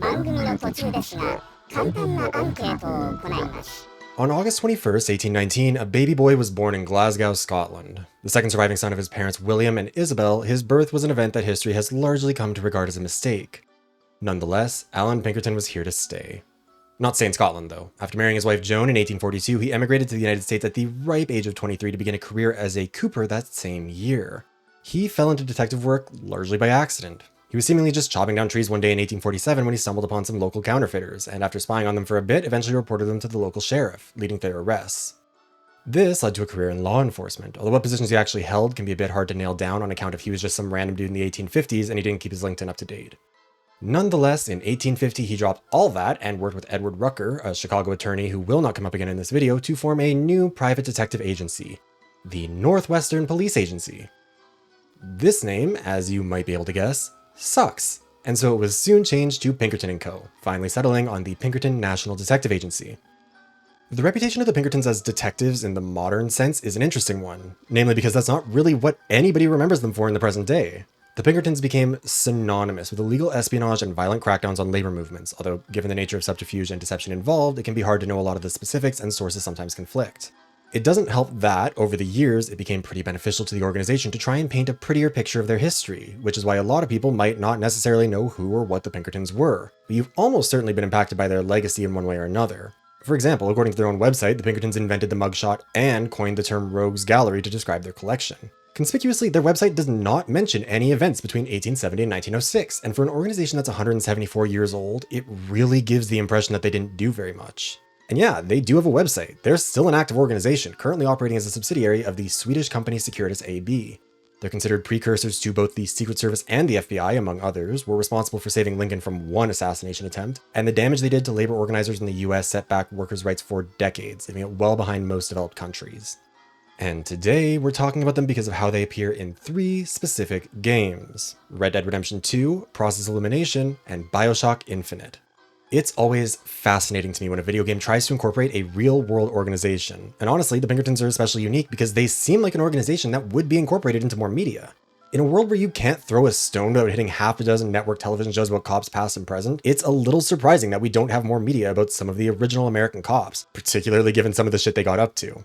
番組の途中ですが、簡単なアンケートを行います。On August 21st, 1819, a baby boy was born in Glasgow, Scotland. The second surviving son of his parents, William and Isabel, his birth was an event that history has largely come to regard as a mistake. Nonetheless, Alan Pinkerton was here to stay. Not stay in Scotland, though. After marrying his wife Joan in 1842, he emigrated to the United States at the ripe age of 23 to begin a career as a cooper that same year. He fell into detective work largely by accident. He was seemingly just chopping down trees one day in 1847 when he stumbled upon some local counterfeiters, and after spying on them for a bit, eventually reported them to the local sheriff, leading to their arrests. This led to a career in law enforcement, although what positions he actually held can be a bit hard to nail down on account of he was just some random dude in the 1850s and he didn't keep his LinkedIn up to date. Nonetheless, in 1850, he dropped all that and worked with Edward Rucker, a Chicago attorney who will not come up again in this video, to form a new private detective agency, the Northwestern Police Agency. This name, as you might be able to guess, sucks, and so it was soon changed to Pinkerton & Co., finally settling on the Pinkerton National Detective Agency. The reputation of the Pinkertons as detectives in the modern sense is an interesting one, namely because that's not really what anybody remembers them for in the present day. The Pinkertons became synonymous with illegal espionage and violent crackdowns on labor movements, although given the nature of subterfuge and deception involved, it can be hard to know a lot of the specifics and sources sometimes conflict. It doesn't help that, over the years, it became pretty beneficial to the organization to try and paint a prettier picture of their history, which is why a lot of people might not necessarily know who or what the Pinkertons were, but you've almost certainly been impacted by their legacy in one way or another. For example, according to their own website, the Pinkertons invented the mugshot and coined the term rogues gallery to describe their collection. Conspicuously, their website does not mention any events between 1870 and 1906, and for an organization that's 174 years old, it really gives the impression that they didn't do very much. And yeah, they do have a website. They're still an active organization, currently operating as a subsidiary of the Swedish company Securitas AB. They're considered precursors to both the Secret Service and the FBI, among others, were responsible for saving Lincoln from one assassination attempt, and the damage they did to labor organizers in the US set back workers' rights for decades, leaving it well behind most developed countries. And today, we're talking about them because of how they appear in 3 specific games: Red Dead Redemption 2, Process Elimination, and BioShock Infinite. It's always fascinating to me when a video game tries to incorporate a real-world organization, and honestly, the Pinkertons are especially unique because they seem like an organization that would be incorporated into more media. In a world where you can't throw a stone without hitting half a dozen network television shows about cops past and present, it's a little surprising that we don't have more media about some of the original American cops, particularly given some of the shit they got up to.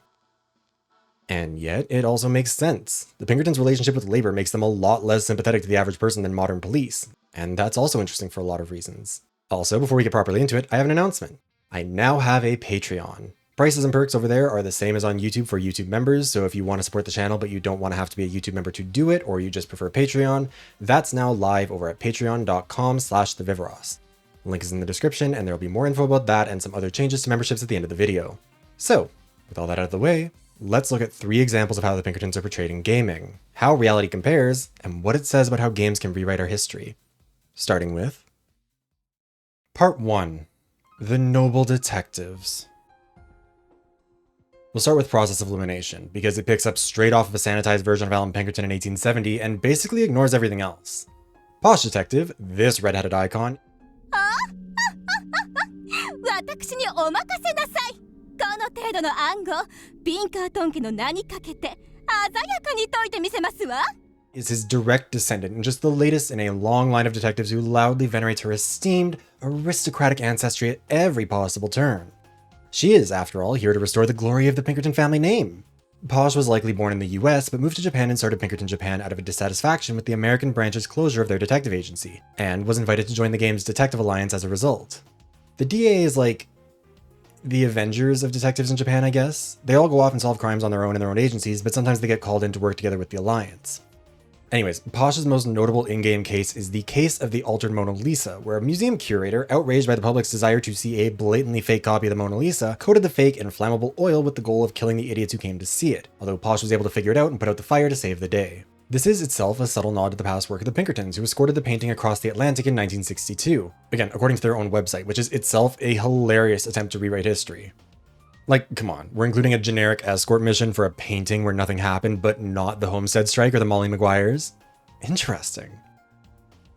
And yet, it also makes sense. The Pinkertons' relationship with labor makes them a lot less sympathetic to the average person than modern police, and that's also interesting for a lot of reasons. Also, before we get properly into it, I have an announcement. I now have a Patreon. Prices and perks over there are the same as on YouTube for YouTube members, so if you want to support the channel but you don't want to have to be a YouTube member to do it, or you just prefer Patreon, that's now live over at patreon.com/theviveros. Link is in the description, and there'll be more info about that and some other changes to memberships at the end of the video. So, with all that out of the way, let's look at 3 examples of how the Pinkertons are portrayed in gaming, how reality compares, and what it says about how games can rewrite our history. Starting with Part 1. The Noble Detectives. We'll start with Process of Elimination, because it picks up straight off of a sanitized version of Alan Pinkerton in 1870 and basically ignores everything else. Posh Detective, this red-headed icon, 私にお任せなさい。この程度の暗号、ピンカートン家の名にかけて鮮やかに解いてみせますわ。 is his direct descendant and just the latest in a long line of detectives who loudly venerates her esteemed, aristocratic ancestry at every possible turn. She is, after all, here to restore the glory of the Pinkerton family name. Posh was likely born in the US, but moved to Japan and started Pinkerton Japan out of a dissatisfaction with the American branch's closure of their detective agency, and was invited to join the game's Detective Alliance as a result. The DA is like the Avengers of detectives in Japan, I guess. They all go off and solve crimes on their own in their own agencies, but sometimes they get called in to work together with the Alliance. Anyways, Posh's most notable in-game case is the case of the altered Mona Lisa, where a museum curator, outraged by the public's desire to see a blatantly fake copy of the Mona Lisa, coated the fake in flammable oil with the goal of killing the idiots who came to see it, although Posh was able to figure it out and put out the fire to save the day. This is itself a subtle nod to the past work of the Pinkertons, who escorted the painting across the Atlantic in 1962, again, according to their own website, which is itself a hilarious attempt to rewrite history. Like, come on, we're including a generic escort mission for a painting where nothing happened, but not the Homestead Strike or the Molly Maguires? Interesting.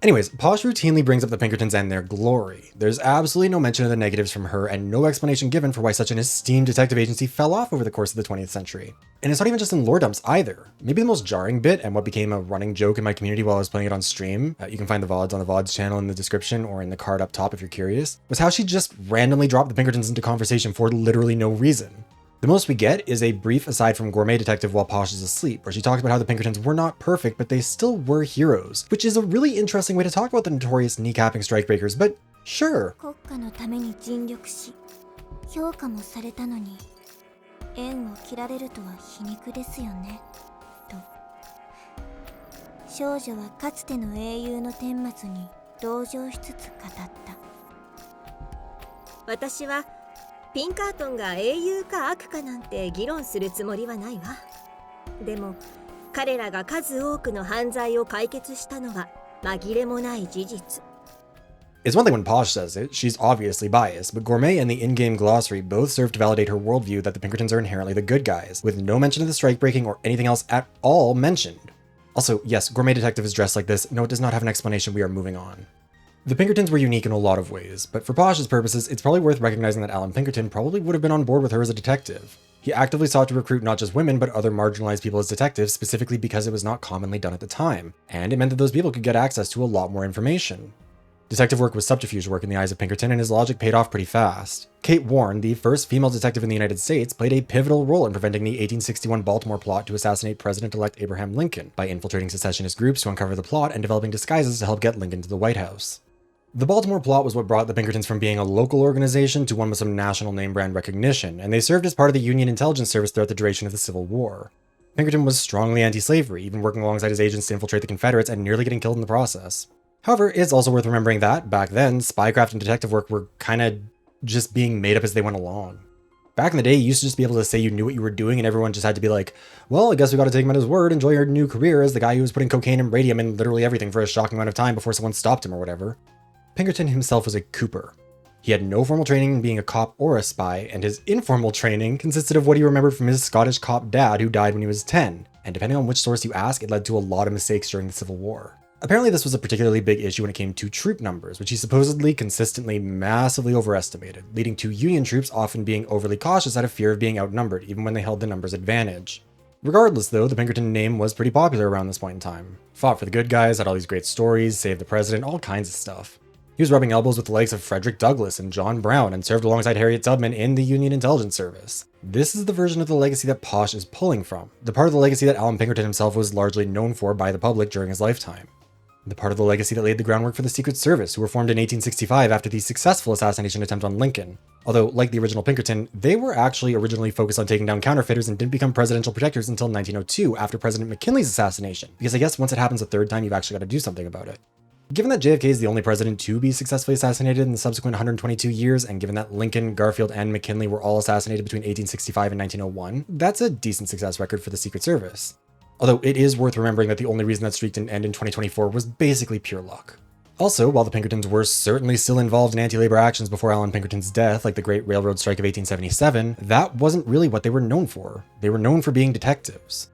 Anyways, Posh routinely brings up the Pinkertons and their glory. There's absolutely no mention of the negatives from her and no explanation given for why such an esteemed detective agency fell off over the course of the 20th century. And it's not even just in lore dumps either. Maybe the most jarring bit, and what became a running joke in my community while I was playing it on stream, you can find the VODs on the VODs channel in the description or in the card up top if you're curious, was how she just randomly dropped the Pinkertons into conversation for literally no reason. The most we get is a brief aside from Gourmet Detective while Posh is asleep, where she talks about how the Pinkertons were not perfect, but they still were heroes, which is a really interesting way to talk about the notorious kneecapping strikebreakers, but sure. 国家のために尽力し、評価もされたのに、縁を切られるとは皮肉ですよね、と。少女はかつての英雄の顛末に同情しつつ語った。私はピンカートンが英雄か悪かなんて議論するつもりはないわ。でも彼らが数多くの犯罪を解決したのは紛れもない事実。It's one thing when Posh says it, she's obviously biased, but Gourmet and the in-game glossary both serve to validate her worldview that the Pinkertons are inherently the good guys, with no mention of the strike-breaking or anything else at all mentioned. Also, yes, Gourmet Detective is dressed like this. No, it does not have an explanation. We are moving on. The Pinkertons were unique in a lot of ways, but for Posh's purposes, it's probably worth recognizing that Alan Pinkerton probably would have been on board with her as a detective. He actively sought to recruit not just women, but other marginalized people as detectives, specifically because it was not commonly done at the time, and it meant that those people could get access to a lot more information. Detective work was subterfuge work in the eyes of Pinkerton, and his logic paid off pretty fast. Kate Warren, the first female detective in the United States, played a pivotal role in preventing the 1861 Baltimore plot to assassinate President-elect Abraham Lincoln by infiltrating secessionist groups to uncover the plot and developing disguises to help get Lincoln to the White House. The Baltimore plot was what brought the Pinkertons from being a local organization to one with some national name brand recognition, and they served as part of the Union intelligence service throughout the duration of the Civil War. Pinkerton was strongly anti-slavery, even working alongside his agents to infiltrate the Confederates and nearly getting killed in the process. However, it's also worth remembering that, back then, spycraft and detective work were kinda just being made up as they went along. Back in the day, you used to just be able to say you knew what you were doing and everyone just had to be like, well, I guess we gotta take him at his word, enjoy your new career as the guy who was putting cocaine and radium in literally everything for a shocking amount of time before someone stopped him or whatever. Pinkerton himself was a Cooper. He had no formal training in being a cop or a spy, and his informal training consisted of what he remembered from his Scottish cop dad who died when he was 10, and depending on which source you ask, it led to a lot of mistakes during the Civil War. Apparently this was a particularly big issue when it came to troop numbers, which he supposedly consistently massively overestimated, leading to Union troops often being overly cautious out of fear of being outnumbered, even when they held the numbers advantage. Regardless though, the Pinkerton name was pretty popular around this point in time. Fought for the good guys, had all these great stories, saved the president, all kinds of stuff. He was rubbing elbows with the likes of Frederick Douglass and John Brown and served alongside Harriet Tubman in the Union Intelligence Service. This is the version of the legacy that Posh is pulling from, the part of the legacy that Alan Pinkerton himself was largely known for by the public during his lifetime. The part of the legacy that laid the groundwork for the Secret Service, who were formed in 1865 after the successful assassination attempt on Lincoln. Although, like the original Pinkerton, they were actually originally focused on taking down counterfeiters and didn't become presidential protectors until 1902 after President McKinley's assassination, because I guess once it happens a third time, you've actually got to do something about it. Given that JFK is the only president to be successfully assassinated in the subsequent 122 years, and given that Lincoln, Garfield, and McKinley were all assassinated between 1865 and 1901, that's a decent success record for the Secret Service. Although it is worth remembering that the only reason that streak didn't end in 2024 was basically pure luck. Also, while the Pinkertons were certainly still involved in anti-labor actions before Alan Pinkerton's death, like the Great Railroad Strike of 1877, that wasn't really what they were known for. They were known for being detectives.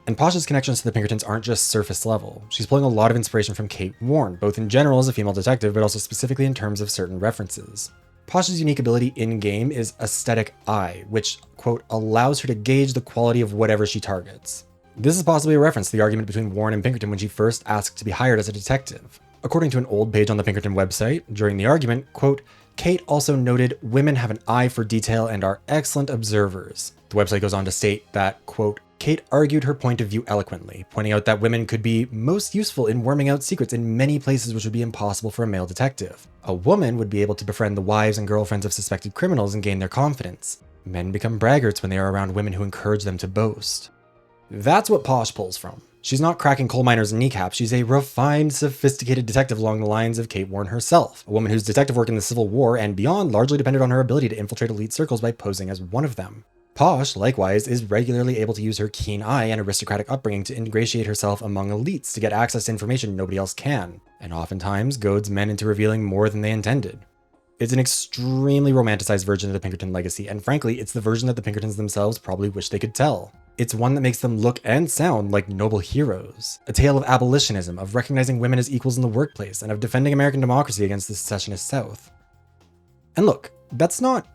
And Posh's connections to the Pinkertons aren't just surface level. She's pulling a lot of inspiration from Kate Warren, both in general as a female detective, but also specifically in terms of certain references. Posh's unique ability in-game is aesthetic eye, which, quote, allows her to gauge the quality of whatever she targets. This is possibly a reference to the argument between Warren and Pinkerton when she first asked to be hired as a detective. According to an old page on the Pinkerton website, during the argument, quote, Kate also noted, women have an eye for detail and are excellent observers. The website goes on to state that, quote, Kate argued her point of view eloquently, pointing out that women could be most useful in worming out secrets in many places which would be impossible for a male detective. A woman would be able to befriend the wives and girlfriends of suspected criminals and gain their confidence. Men become braggarts when they are around women who encourage them to boast. That's what Posh pulls from. She's not cracking coal miners' kneecaps, she's a refined, sophisticated detective along the lines of Kate Warren herself, a woman whose detective work in the Civil War and beyond largely depended on her ability to infiltrate elite circles by posing as one of them. Posh, likewise, is regularly able to use her keen eye and aristocratic upbringing to ingratiate herself among elites to get access to information nobody else can, and oftentimes goads men into revealing more than they intended. It's an extremely romanticized version of the Pinkerton legacy, and frankly, it's the version that the Pinkertons themselves probably wish they could tell. It's one that makes them look and sound like noble heroes. A tale of abolitionism, of recognizing women as equals in the workplace, and of defending American democracy against the secessionist South. And look, that's not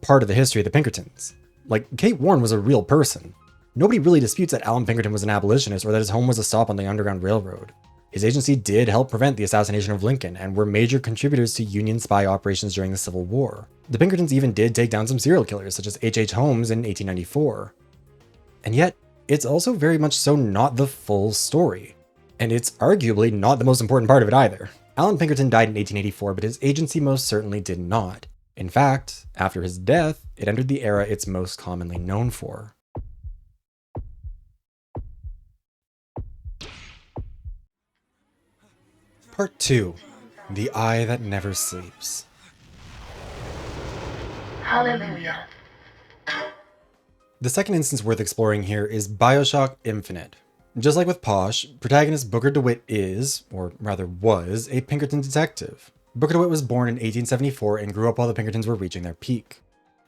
part of the history of the Pinkertons. Like, Kate Warren was a real person. Nobody really disputes that Alan Pinkerton was an abolitionist or that his home was a stop on the Underground Railroad. His agency did help prevent the assassination of Lincoln and were major contributors to Union spy operations during the Civil War. The Pinkertons even did take down some serial killers, such as H.H. Holmes in 1894. And yet, it's also very much so not the full story. And it's arguably not the most important part of it either. Alan Pinkerton died in 1884, but his agency most certainly did not. In fact, after his death, it entered the era it's most commonly known for. Part 2. The Eye That Never Sleeps. Hallelujah. The second instance worth exploring here is BioShock Infinite. Just like with Posh, protagonist Booker DeWitt is, or rather was, a Pinkerton detective. Booker DeWitt was born in 1874 and grew up while the Pinkertons were reaching their peak.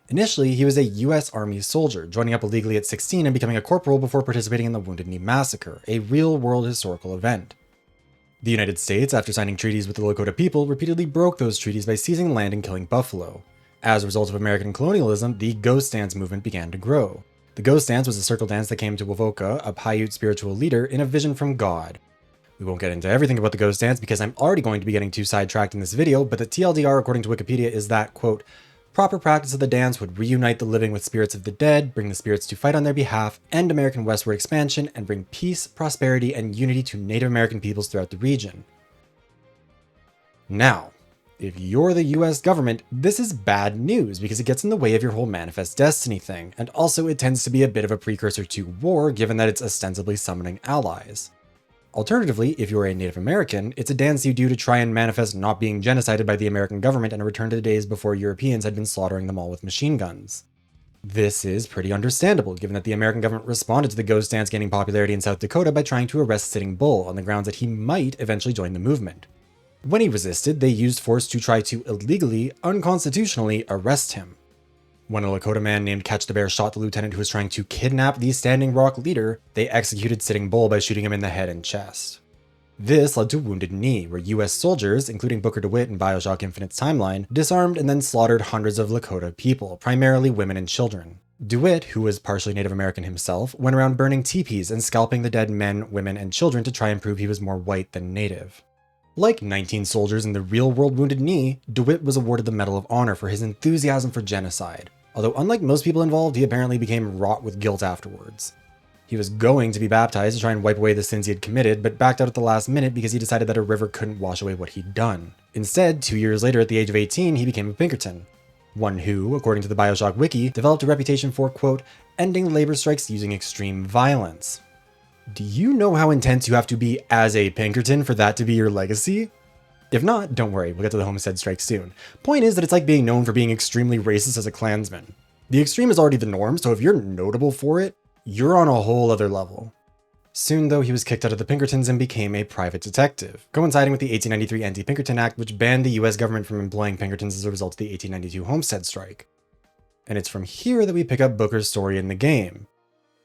Initially, he was a US Army soldier, joining up illegally at 16 and becoming a corporal before participating in the Wounded Knee Massacre, a real-world historical event. The United States, after signing treaties with the Lakota people, repeatedly broke those treaties by seizing land and killing buffalo. As a result of American colonialism, the Ghost Dance movement began to grow. The Ghost Dance was a circle dance that came to evoke a Paiute spiritual leader in a vision from God. We won't get into everything about the Ghost Dance because I'm already going to be getting too sidetracked in this video, but the TLDR according to Wikipedia is that, quote, proper practice of the dance would reunite the living with spirits of the dead, bring the spirits to fight on their behalf, end American westward expansion, and bring peace, prosperity, and unity to Native American peoples throughout the region. Now, if you're the US government, this is bad news because it gets in the way of your whole Manifest Destiny thing, and also it tends to be a bit of a precursor to war given that it's ostensibly summoning allies. Alternatively, if you're a Native American, it's a dance you do to try and manifest not being genocided by the American government and a return to the days before Europeans had been slaughtering them all with machine guns. This is pretty understandable, given that the American government responded to the Ghost Dance gaining popularity in South Dakota by trying to arrest Sitting Bull on the grounds that he might eventually join the movement. When he resisted, they used force to try to illegally, unconstitutionally arrest him. When a Lakota man named Catch the Bear shot the lieutenant who was trying to kidnap the Standing Rock leader, they executed Sitting Bull by shooting him in the head and chest. This led to Wounded Knee, where US soldiers, including Booker DeWitt in BioShock Infinite's timeline, disarmed and then slaughtered hundreds of Lakota people, primarily women and children. DeWitt, who was partially Native American himself, went around burning teepees and scalping the dead men, women, and children to try and prove he was more white than Native. Like 19 soldiers in the real-world Wounded Knee, DeWitt was awarded the Medal of Honor for his enthusiasm for genocide. Although unlike most people involved, he apparently became wrought with guilt afterwards. He was going to be baptized to try and wipe away the sins he had committed, but backed out at the last minute because he decided that a river couldn't wash away what he'd done. Instead, 2 years later at the age of 18, he became a Pinkerton. One who, according to the BioShock wiki, developed a reputation for, quote, ending labor strikes using extreme violence. Do you know how intense you have to be as a Pinkerton for that to be your legacy? If not, don't worry, we'll get to the homestead strike soon. Point is that it's like being known for being extremely racist as a Klansman. The extreme is already the norm, so if you're notable for it, you're on a whole other level. Soon though, he was kicked out of the Pinkertons and became a private detective, coinciding with the 1893 Anti-Pinkerton Act, which banned the US government from employing Pinkertons as a result of the 1892 homestead strike. And it's from here that we pick up Booker's story in the game.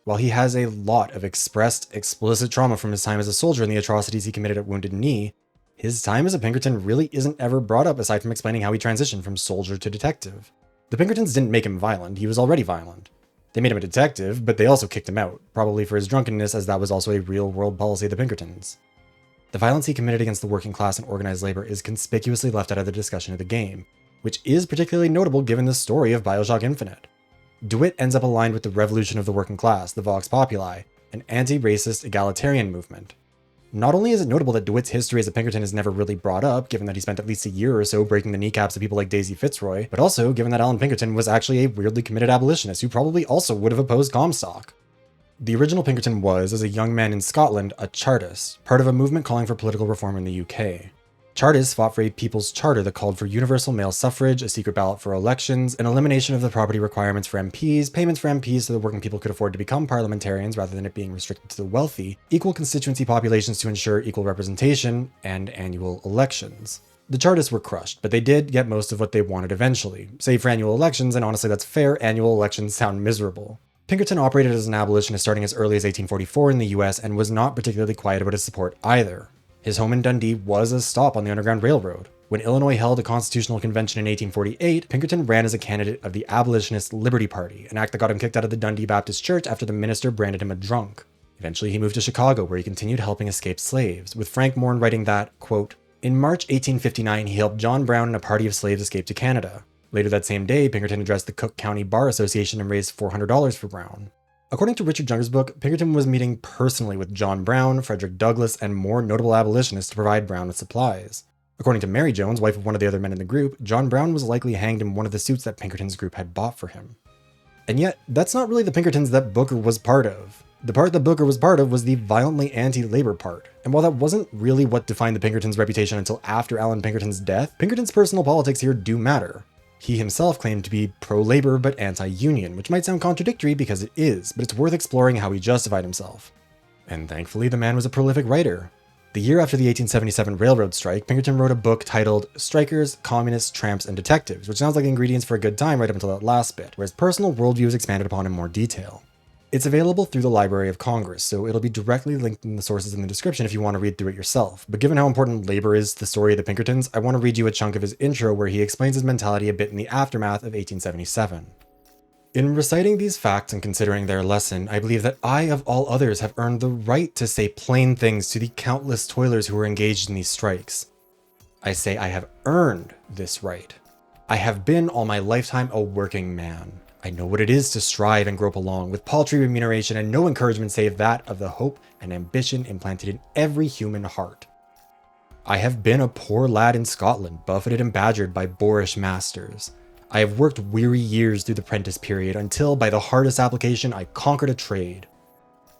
While he has a lot of expressed, explicit trauma from his time as a soldier and the atrocities he committed at Wounded Knee, his time as a Pinkerton really isn't ever brought up aside from explaining how he transitioned from soldier to detective. The Pinkertons didn't make him violent, he was already violent. They made him a detective, but they also kicked him out, probably for his drunkenness as that was also a real-world policy of the Pinkertons. The violence he committed against the working class and organized labor is conspicuously left out of the discussion of the game, which is particularly notable given the story of BioShock Infinite. DeWitt ends up aligned with the revolution of the working class, the Vox Populi, an anti-racist egalitarian movement. Not only is it notable that DeWitt's history as a Pinkerton is never really brought up, given that he spent at least a year or so breaking the kneecaps of people like Daisy Fitzroy, but also given that Alan Pinkerton was actually a weirdly committed abolitionist who probably also would have opposed Comstock. The original Pinkerton was, as a young man in Scotland, a Chartist, part of a movement calling for political reform in the UK. Chartists fought for a people's charter that called for universal male suffrage, a secret ballot for elections, an elimination of the property requirements for MPs, payments for MPs so that working people could afford to become parliamentarians rather than it being restricted to the wealthy, equal constituency populations to ensure equal representation, and annual elections. The Chartists were crushed, but they did get most of what they wanted eventually, save for annual elections, and honestly that's fair, annual elections sound miserable. Pinkerton operated as an abolitionist starting as early as 1844 in the US and was not particularly quiet about his support either. His home in Dundee was a stop on the Underground Railroad. When Illinois held a constitutional convention in 1848, Pinkerton ran as a candidate of the Abolitionist Liberty Party, an act that got him kicked out of the Dundee Baptist Church after the minister branded him a drunk. Eventually, he moved to Chicago, where he continued helping escaped slaves, with Frank Moore writing that, quote, "In March 1859, he helped John Brown and a party of slaves escape to Canada. Later that same day, Pinkerton addressed the Cook County Bar Association and raised $400 for Brown." According to Richard Junger's book, Pinkerton was meeting personally with John Brown, Frederick Douglass, and more notable abolitionists to provide Brown with supplies. According to Mary Jones, wife of one of the other men in the group, John Brown was likely hanged in one of the suits that Pinkerton's group had bought for him. And yet, that's not really the Pinkertons that Booker was part of. The part that Booker was part of was the violently anti-labor part. And while that wasn't really what defined the Pinkertons' reputation until after Allan Pinkerton's death, Pinkerton's personal politics here do matter. He himself claimed to be pro-labor but anti-union, which might sound contradictory because it is, but it's worth exploring how he justified himself. And thankfully, the man was a prolific writer. The year after the 1877 railroad strike, Pinkerton wrote a book titled Strikers, Communists, Tramps, and Detectives, which sounds like ingredients for a good time right up until that last bit, where his personal worldview is expanded upon in more detail. It's available through the Library of Congress, so it'll be directly linked in the sources in the description if you want to read through it yourself. But given how important labor is to the story of the Pinkertons, I want to read you a chunk of his intro where he explains his mentality a bit in the aftermath of 1877. In reciting these facts and considering their lesson, I believe that I, of all others, have earned the right to say plain things to the countless toilers who were engaged in these strikes. I say I have earned this right. I have been all my lifetime a working man. I know what it is to strive and grope along, with paltry remuneration and no encouragement save that of the hope and ambition implanted in every human heart. I have been a poor lad in Scotland, buffeted and badgered by boorish masters. I have worked weary years through the prentice period until, by the hardest application, I conquered a trade.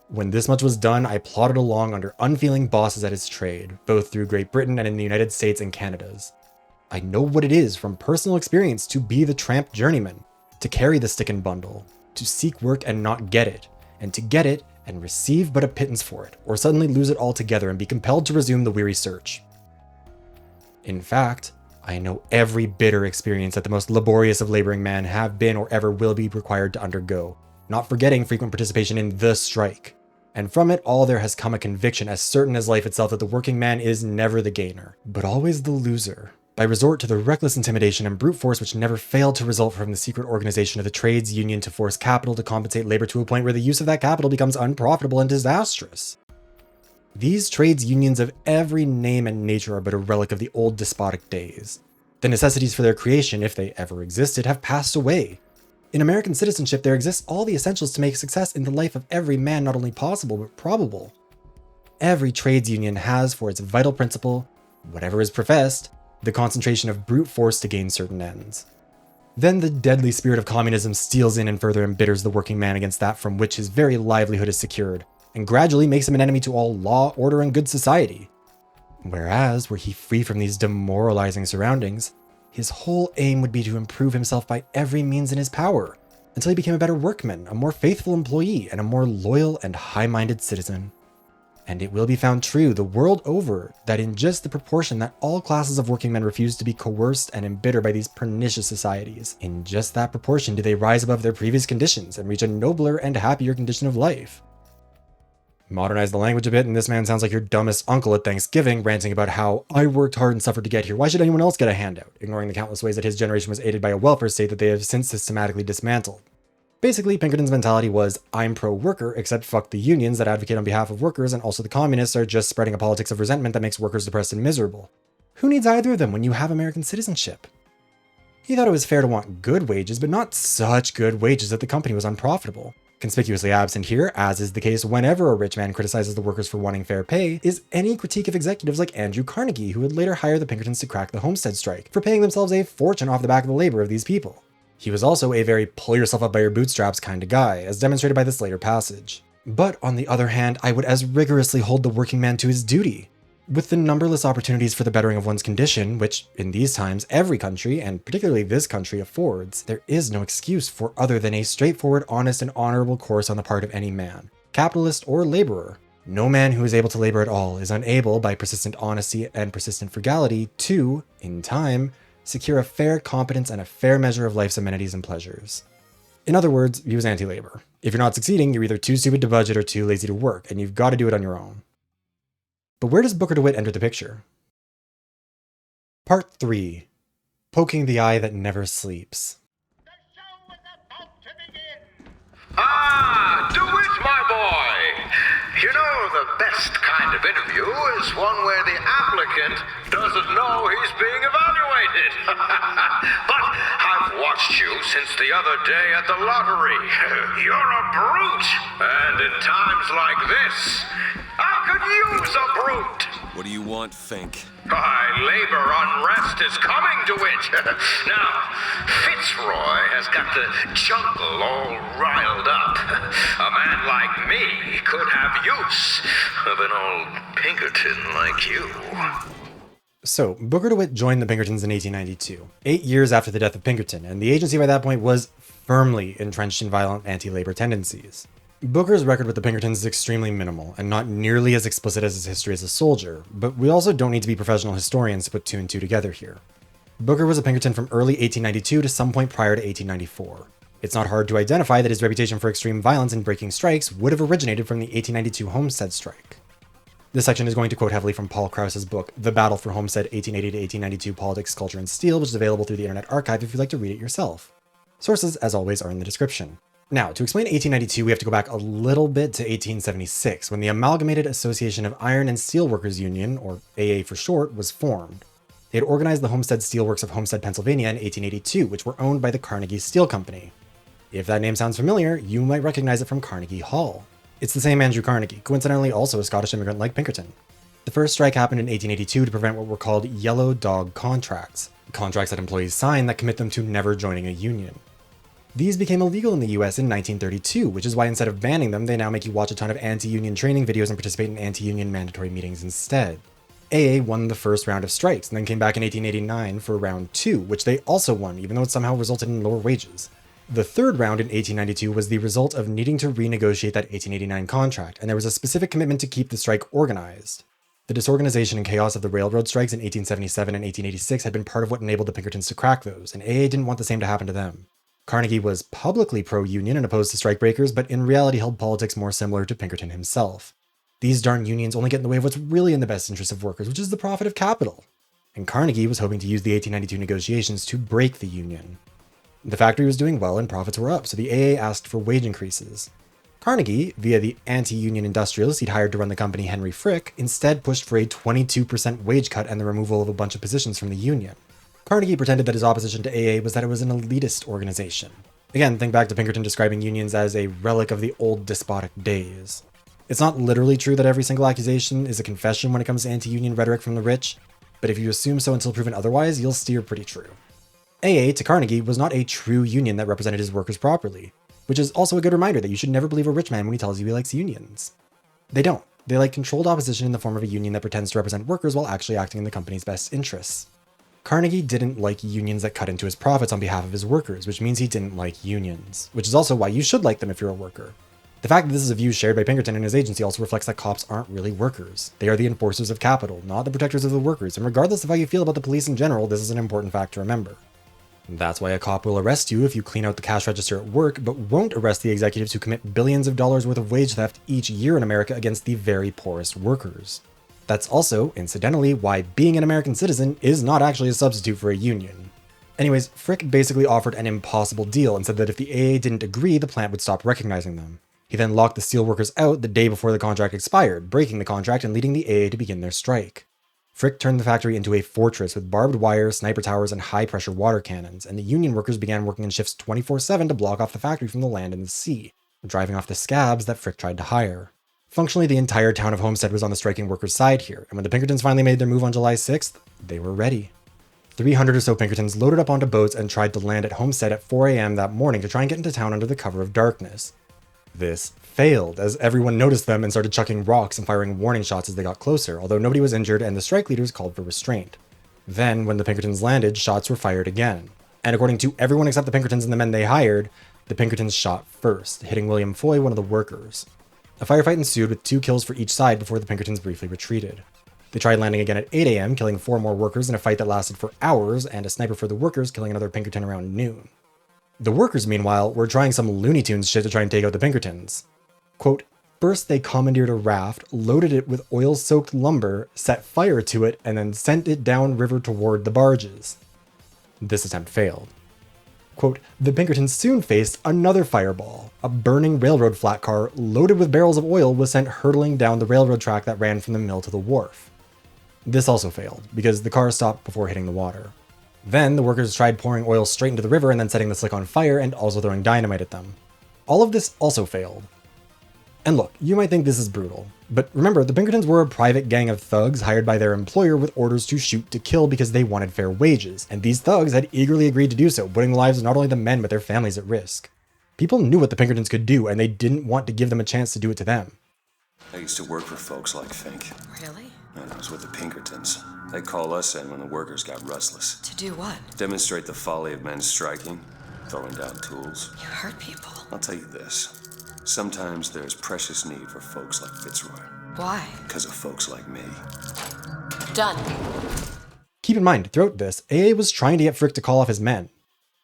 When this much was done, I plodded along under unfeeling bosses at his trade, both through Great Britain and in the United States and Canadas. I know what it is from personal experience to be the tramp journeyman, to carry the stick and bundle, to seek work and not get it, and to get it and receive but a pittance for it, or suddenly lose it altogether and be compelled to resume the weary search. In fact, I know every bitter experience that the most laborious of laboring men have been or ever will be required to undergo, not forgetting frequent participation in the strike. And from it all there has come a conviction as certain as life itself that the working man is never the gainer, but always the loser, by resort to the reckless intimidation and brute force which never failed to result from the secret organization of the trades union to force capital to compensate labor to a point where the use of that capital becomes unprofitable and disastrous. These trades unions of every name and nature are but a relic of the old despotic days. The necessities for their creation, if they ever existed, have passed away. In American citizenship, there exists all the essentials to make success in the life of every man not only possible, but probable. Every trades union has for its vital principle, whatever is professed, the concentration of brute force to gain certain ends. Then the deadly spirit of communism steals in and further embitters the working man against that from which his very livelihood is secured, and gradually makes him an enemy to all law, order, and good society. Whereas, were he free from these demoralizing surroundings, his whole aim would be to improve himself by every means in his power, until he became a better workman, a more faithful employee, and a more loyal and high-minded citizen. And it will be found true the world over that in just the proportion that all classes of working men refuse to be coerced and embittered by these pernicious societies, in just that proportion do they rise above their previous conditions and reach a nobler and happier condition of life. Modernize the language a bit, and this man sounds like your dumbest uncle at Thanksgiving, ranting about how I worked hard and suffered to get here. Why should anyone else get a handout? Ignoring the countless ways that his generation was aided by a welfare state that they have since systematically dismantled. Basically, Pinkerton's mentality was, I'm pro-worker, except fuck the unions that advocate on behalf of workers, and also the communists are just spreading a politics of resentment that makes workers depressed and miserable. Who needs either of them when you have American citizenship? He thought it was fair to want good wages, but not such good wages that the company was unprofitable. Conspicuously absent here, as is the case whenever a rich man criticizes the workers for wanting fair pay, is any critique of executives like Andrew Carnegie, who would later hire the Pinkertons to crack the Homestead strike, for paying themselves a fortune off the back of the labor of these people. He was also a very pull yourself up by your bootstraps kind of guy, as demonstrated by this later passage. But on the other hand, I would as rigorously hold the working man to his duty. With the numberless opportunities for the bettering of one's condition, which in these times every country, and particularly this country, affords, there is no excuse for other than a straightforward, honest, and honorable course on the part of any man, capitalist or laborer. No man who is able to labor at all is unable, by persistent honesty and persistent frugality, to, in time, secure a fair competence and a fair measure of life's amenities and pleasures. In other words, he was anti-labor. If you're not succeeding, you're either too stupid to budget or too lazy to work, and you've got to do it on your own. But where does Booker DeWitt enter the picture? Part 3. Poking the eye that never sleeps. The show is about to begin. Ah, DeWitt, my boy. You know, the best kind of interview is one where the applicant doesn't know he's being evaluated. But I've watched you since the other day at the lottery. You're a brute. And in times like this, I could use a brute. What do you want, Fink? Labor unrest is coming to it. Now, Fitzroy has got the jungle all riled up. A man like me could have use of an old Pinkerton like you. So, Booker DeWitt joined the Pinkertons in 1892, 8 years after the death of Pinkerton, and the agency by that point was firmly entrenched in violent anti-labor tendencies. Booker's record with the Pinkertons is extremely minimal, and not nearly as explicit as his history as a soldier, but we also don't need to be professional historians to put 2 and 2 together here. Booker was a Pinkerton from early 1892 to some point prior to 1894. It's not hard to identify that his reputation for extreme violence and breaking strikes would have originated from the 1892 Homestead Strike. This section is going to quote heavily from Paul Krause's book, The Battle for Homestead 1880 to 1892 Politics, Culture, and Steel, which is available through the Internet Archive if you'd like to read it yourself. Sources, as always, are in the description. Now, to explain 1892, we have to go back a little bit to 1876, when the Amalgamated Association of Iron and Steel Workers Union, or AA for short, was formed. They had organized the Homestead Steelworks of Homestead, Pennsylvania in 1882, which were owned by the Carnegie Steel Company. If that name sounds familiar, you might recognize it from Carnegie Hall. It's the same Andrew Carnegie, coincidentally also a Scottish immigrant like Pinkerton. The first strike happened in 1882 to prevent what were called yellow dog contracts that employees sign that commit them to never joining a union. These became illegal in the US in 1932, which is why instead of banning them, they now make you watch a ton of anti-union training videos and participate in anti-union mandatory meetings instead. AA won the first round of strikes, and then came back in 1889 for round 2, which they also won, even though it somehow resulted in lower wages. The third round in 1892 was the result of needing to renegotiate that 1889 contract, and there was a specific commitment to keep the strike organized. The disorganization and chaos of the railroad strikes in 1877 and 1886 had been part of what enabled the Pinkertons to crack those, and AA didn't want the same to happen to them. Carnegie was publicly pro-union and opposed to strikebreakers, but in reality held politics more similar to Pinkerton himself. These darn unions only get in the way of what's really in the best interest of workers, which is the profit of capital. And Carnegie was hoping to use the 1892 negotiations to break the union. The factory was doing well and profits were up, so the AA asked for wage increases. Carnegie, via the anti-union industrialist he'd hired to run the company, Henry Frick, instead pushed for a 22% wage cut and the removal of a bunch of positions from the union. Carnegie pretended that his opposition to AA was that it was an elitist organization. Again, think back to Pinkerton describing unions as a relic of the old despotic days. It's not literally true that every single accusation is a confession when it comes to anti-union rhetoric from the rich, but if you assume so until proven otherwise, you'll steer pretty true. AA, to Carnegie, was not a true union that represented his workers properly, which is also a good reminder that you should never believe a rich man when he tells you he likes unions. They don't. They like controlled opposition in the form of a union that pretends to represent workers while actually acting in the company's best interests. Carnegie didn't like unions that cut into his profits on behalf of his workers, which means he didn't like unions, which is also why you should like them if you're a worker. The fact that this is a view shared by Pinkerton and his agency also reflects that cops aren't really workers. They are the enforcers of capital, not the protectors of the workers, and regardless of how you feel about the police in general, this is an important fact to remember. That's why a cop will arrest you if you clean out the cash register at work, but won't arrest the executives who commit billions of dollars worth of wage theft each year in America against the very poorest workers. That's also, incidentally, why being an American citizen is not actually a substitute for a union. Anyways, Frick basically offered an impossible deal and said that if the AA didn't agree, the plant would stop recognizing them. He then locked the steelworkers out the day before the contract expired, breaking the contract and leading the AA to begin their strike. Frick turned the factory into a fortress with barbed wire, sniper towers, and high-pressure water cannons, and the union workers began working in shifts 24/7 to block off the factory from the land and the sea, driving off the scabs that Frick tried to hire. Functionally, the entire town of Homestead was on the striking workers' side here, and when the Pinkertons finally made their move on July 6th, they were ready. 300 or so Pinkertons loaded up onto boats and tried to land at Homestead at 4 a.m. that morning to try and get into town under the cover of darkness. This failed, as everyone noticed them and started chucking rocks and firing warning shots as they got closer, although nobody was injured and the strike leaders called for restraint. Then, when the Pinkertons landed, shots were fired again. And according to everyone except the Pinkertons and the men they hired, the Pinkertons shot first, hitting William Foy, one of the workers. A firefight ensued with 2 kills for each side before the Pinkertons briefly retreated. They tried landing again at 8 a.m., killing 4 more workers in a fight that lasted for hours, and a sniper for the workers killing another Pinkerton around noon. The workers, meanwhile, were trying some Looney Tunes shit to try and take out the Pinkertons. Quote, first they commandeered a raft, loaded it with oil-soaked lumber, set fire to it, and then sent it downriver toward the barges. This attempt failed. Quote, the Pinkertons soon faced another fireball. A burning railroad flat car loaded with barrels of oil was sent hurtling down the railroad track that ran from the mill to the wharf. This also failed, because the car stopped before hitting the water. Then the workers tried pouring oil straight into the river and then setting the slick on fire and also throwing dynamite at them. All of this also failed. And look, you might think this is brutal, but remember, the Pinkertons were a private gang of thugs hired by their employer with orders to shoot to kill because they wanted fair wages, and these thugs had eagerly agreed to do so, putting the lives of not only the men but their families at risk. People knew what the Pinkertons could do, and they didn't want to give them a chance to do it to them. I used to work for folks like Fink. Really? And I was with the Pinkertons. They call us in when the workers got restless. To do what? Demonstrate the folly of men striking, throwing down tools. You hurt people. I'll tell you this. Sometimes there's precious need for folks like Fitzroy. Why? Because of folks like me. Done. Keep in mind, throughout this, AA was trying to get Frick to call off his men.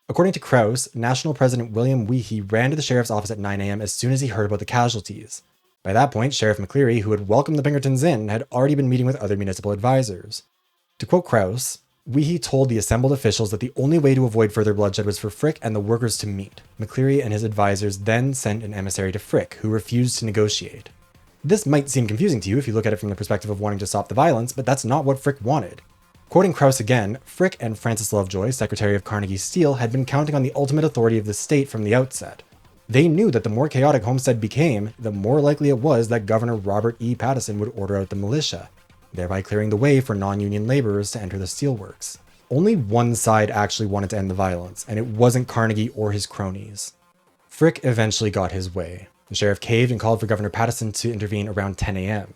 According to Krauss, National President William Weehee ran to the sheriff's office at 9 a.m. as soon as he heard about the casualties. By that point, Sheriff McCleary, who had welcomed the Pinkertons in, had already been meeting with other municipal advisors. To quote Krauss, Weehee told the assembled officials that the only way to avoid further bloodshed was for Frick and the workers to meet. McCleary and his advisors then sent an emissary to Frick, who refused to negotiate. This might seem confusing to you if you look at it from the perspective of wanting to stop the violence, but that's not what Frick wanted. Quoting Krauss again, Frick and Francis Lovejoy, Secretary of Carnegie Steel, had been counting on the ultimate authority of the state from the outset. They knew that the more chaotic Homestead became, the more likely it was that Governor Robert E. Pattison would order out the militia, thereby clearing the way for non-union laborers to enter the steelworks. Only one side actually wanted to end the violence, and it wasn't Carnegie or his cronies. Frick eventually got his way. The sheriff caved and called for Governor Pattison to intervene around 10 a.m.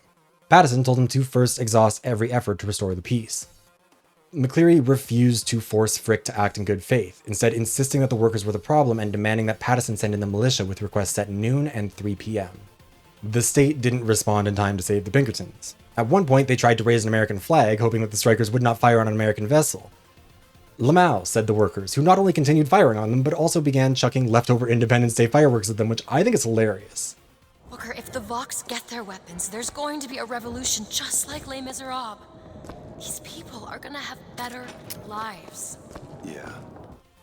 Pattison told him to first exhaust every effort to restore the peace. McCleary refused to force Frick to act in good faith, instead insisting that the workers were the problem and demanding that Pattison send in the militia with requests at noon and 3 p.m. The state didn't respond in time to save the Pinkertons. At one point, they tried to raise an American flag, hoping that the strikers would not fire on an American vessel. Lamau, said the workers, who not only continued firing on them, but also began chucking leftover Independence Day fireworks at them, which I think is hilarious. Booker, if the Vox get their weapons, there's going to be a revolution just like Les Miserables. These people are gonna have better lives. Yeah.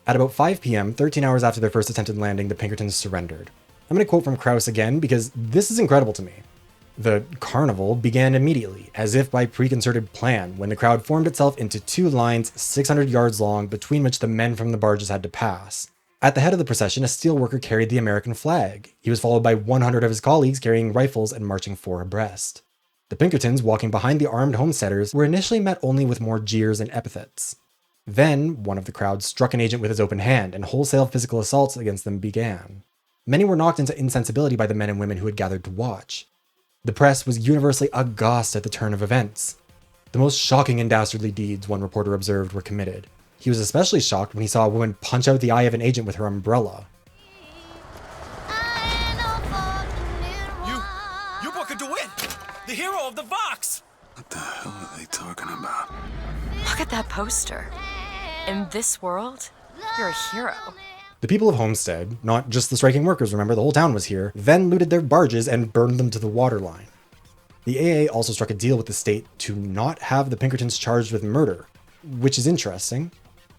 At about 5 p.m., 13 hours after their first attempted landing, the Pinkertons surrendered. I'm going to quote from Krauss again because this is incredible to me. The carnival began immediately, as if by preconcerted plan, when the crowd formed itself into two lines 600 yards long between which the men from the barges had to pass. At the head of the procession, a steelworker carried the American flag. He was followed by 100 of his colleagues carrying rifles and marching 4 abreast. The Pinkertons, walking behind the armed homesteaders, were initially met only with more jeers and epithets. Then, one of the crowd struck an agent with his open hand, and wholesale physical assaults against them began. Many were knocked into insensibility by the men and women who had gathered to watch. The press was universally aghast at the turn of events. The most shocking and dastardly deeds, one reporter observed, were committed. He was especially shocked when he saw a woman punch out the eye of an agent with her umbrella. You Booker DeWitt, the hero of the Vox! What the hell are they talking about? Look at that poster. In this world, you're a hero. The people of Homestead, not just the striking workers, remember the whole town was here, then looted their barges and burned them to the waterline. The AA also struck a deal with the state to not have the Pinkertons charged with murder, which is interesting.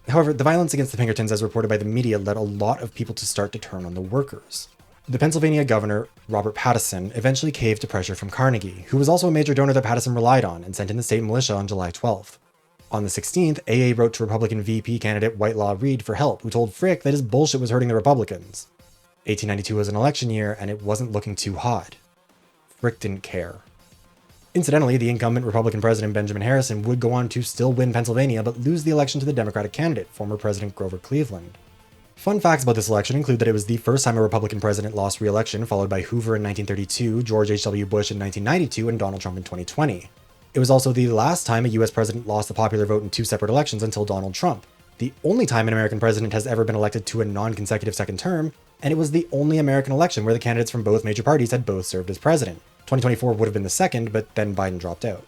However, the violence against the Pinkertons, as reported by the media, led a lot of people to start to turn on the workers. The Pennsylvania governor, Robert Pattison, eventually caved to pressure from Carnegie, who was also a major donor that Pattison relied on, and sent in the state militia on July 12th. On the 16th, AA wrote to Republican VP candidate Whitelaw Reid for help, who told Frick that his bullshit was hurting the Republicans. 1892 was an election year, and it wasn't looking too hot. Frick didn't care. Incidentally, the incumbent Republican President Benjamin Harrison would go on to still win Pennsylvania, but lose the election to the Democratic candidate, former President Grover Cleveland. Fun facts about this election include that it was the first time a Republican president lost re-election, followed by Hoover in 1932, George H.W. Bush in 1992, and Donald Trump in 2020. It was also the last time a US president lost the popular vote in 2 separate elections until Donald Trump, the only time an American president has ever been elected to a non-consecutive second term, and it was the only American election where the candidates from both major parties had both served as president. 2024 would have been the second, but then Biden dropped out.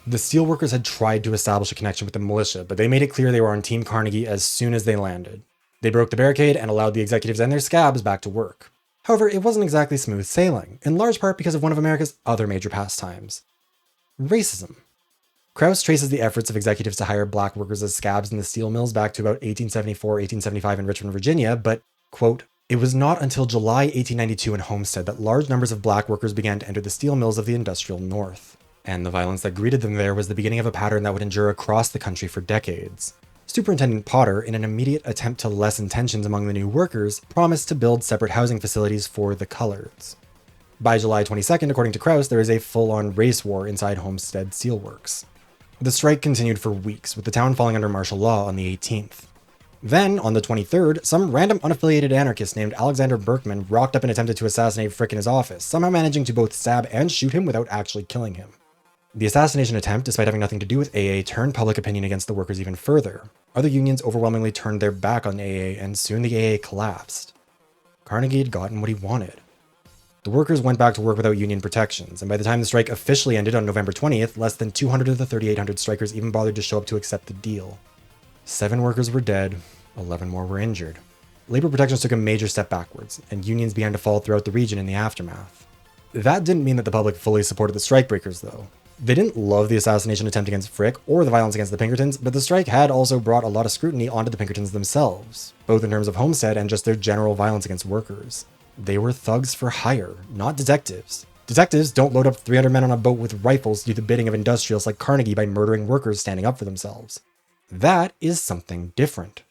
The steelworkers had tried to establish a connection with the militia, but they made it clear they were on Team Carnegie as soon as they landed. They broke the barricade and allowed the executives and their scabs back to work. However, it wasn't exactly smooth sailing, in large part because of one of America's other major pastimes: racism. Krauss traces the efforts of executives to hire black workers as scabs in the steel mills back to about 1874-1875 in Richmond, Virginia, but, quote, "It was not until July 1892 in Homestead that large numbers of black workers began to enter the steel mills of the industrial North. And the violence that greeted them there was the beginning of a pattern that would endure across the country for decades." Superintendent Potter, in an immediate attempt to lessen tensions among the new workers, promised to build separate housing facilities for the coloreds. By July 22nd, according to Krauss, there is a full-on race war inside Homestead Steelworks. The strike continued for weeks, with the town falling under martial law on the 18th. Then, on the 23rd, some random unaffiliated anarchist named Alexander Berkman rocked up and attempted to assassinate Frick in his office, somehow managing to both stab and shoot him without actually killing him. The assassination attempt, despite having nothing to do with AA, turned public opinion against the workers even further. Other unions overwhelmingly turned their back on AA, and soon the AA collapsed. Carnegie had gotten what he wanted. The workers went back to work without union protections, and by the time the strike officially ended on November 20th, less than 200 of the 3,800 strikers even bothered to show up to accept the deal. 7 workers were dead, 11 more were injured. Labor protections took a major step backwards, and unions began to fall throughout the region in the aftermath. That didn't mean that the public fully supported the strikebreakers, though. They didn't love the assassination attempt against Frick or the violence against the Pinkertons, but the strike had also brought a lot of scrutiny onto the Pinkertons themselves, both in terms of Homestead and just their general violence against workers. They were thugs for hire, not detectives. Detectives don't load up 300 men on a boat with rifles to do the bidding of industrialists like Carnegie by murdering workers standing up for themselves. That is something different.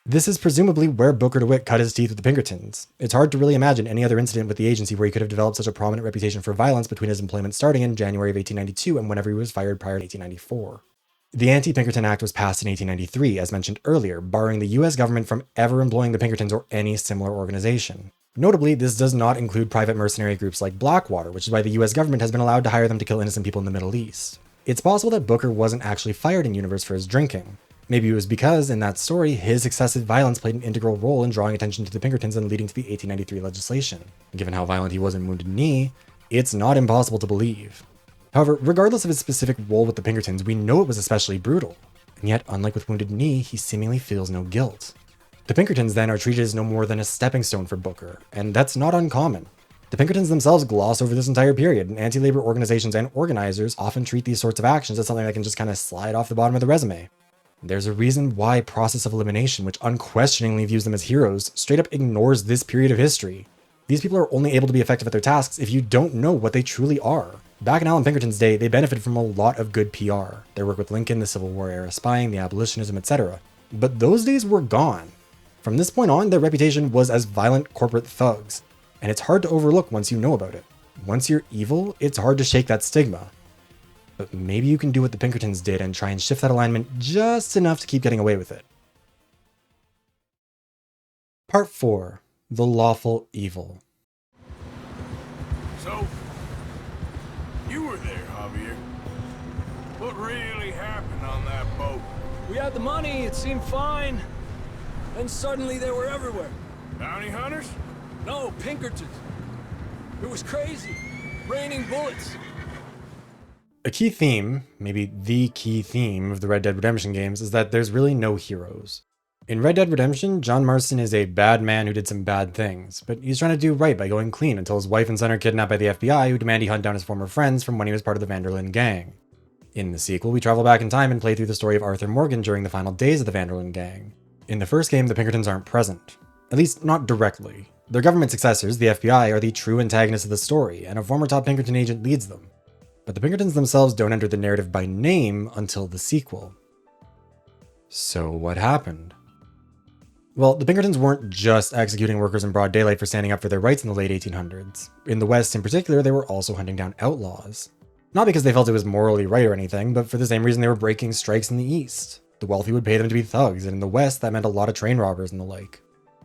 This is presumably where Booker DeWitt cut his teeth with the Pinkertons. It's hard to really imagine any other incident with the agency where he could have developed such a prominent reputation for violence between his employment starting in January of 1892 and whenever he was fired prior to 1894. The Anti-Pinkerton Act was passed in 1893, as mentioned earlier, barring the US government from ever employing the Pinkertons or any similar organization. Notably, this does not include private mercenary groups like Blackwater, which is why the US government has been allowed to hire them to kill innocent people in the Middle East. It's possible that Booker wasn't actually fired in universe for his drinking. Maybe it was because, in that story, his excessive violence played an integral role in drawing attention to the Pinkertons and leading to the 1893 legislation. Given how violent he was in Wounded Knee, it's not impossible to believe. However, regardless of his specific role with the Pinkertons, we know it was especially brutal. And yet, unlike with Wounded Knee, he seemingly feels no guilt. The Pinkertons then are treated as no more than a stepping stone for Booker, and that's not uncommon. The Pinkertons themselves gloss over this entire period, and anti-labor organizations and organizers often treat these sorts of actions as something that can just kind of slide off the bottom of the resume. There's a reason why Process of Elimination, which unquestioningly views them as heroes, straight up ignores this period of history. These people are only able to be effective at their tasks if you don't know what they truly are. Back in Alan Pinkerton's day, they benefited from a lot of good PR. Their work with Lincoln, the Civil War era spying, the abolitionism, etc. But those days were gone. From this point on, their reputation was as violent corporate thugs, and it's hard to overlook once you know about it. Once you're evil, it's hard to shake that stigma. But maybe you can do what the Pinkertons did and try and shift that alignment just enough to keep getting away with it. Part 4. The Lawful Evil. So, you were there, Javier. What really happened on that boat? We had the money, it seemed fine. Then suddenly they were everywhere. Bounty hunters? No, Pinkertons. It was crazy. Raining bullets. A key theme, maybe the key theme of the Red Dead Redemption games, is that there's really no heroes. In Red Dead Redemption, John Marston is a bad man who did some bad things, but he's trying to do right by going clean until his wife and son are kidnapped by the FBI, who demand he hunt down his former friends from when he was part of the Vanderlyn gang. In the sequel, we travel back in time and play through the story of Arthur Morgan during the final days of the Vanderlyn gang. In the first game, the Pinkertons aren't present. At least, not directly. Their government successors, the FBI, are the true antagonists of the story, and a former top Pinkerton agent leads them. But the Pinkertons themselves don't enter the narrative by name until the sequel. So what happened? Well, the Pinkertons weren't just executing workers in broad daylight for standing up for their rights in the late 1800s. In the West in particular, they were also hunting down outlaws. Not because they felt it was morally right or anything, but for the same reason they were breaking strikes in the East. The wealthy would pay them to be thugs, and in the West that meant a lot of train robbers and the like.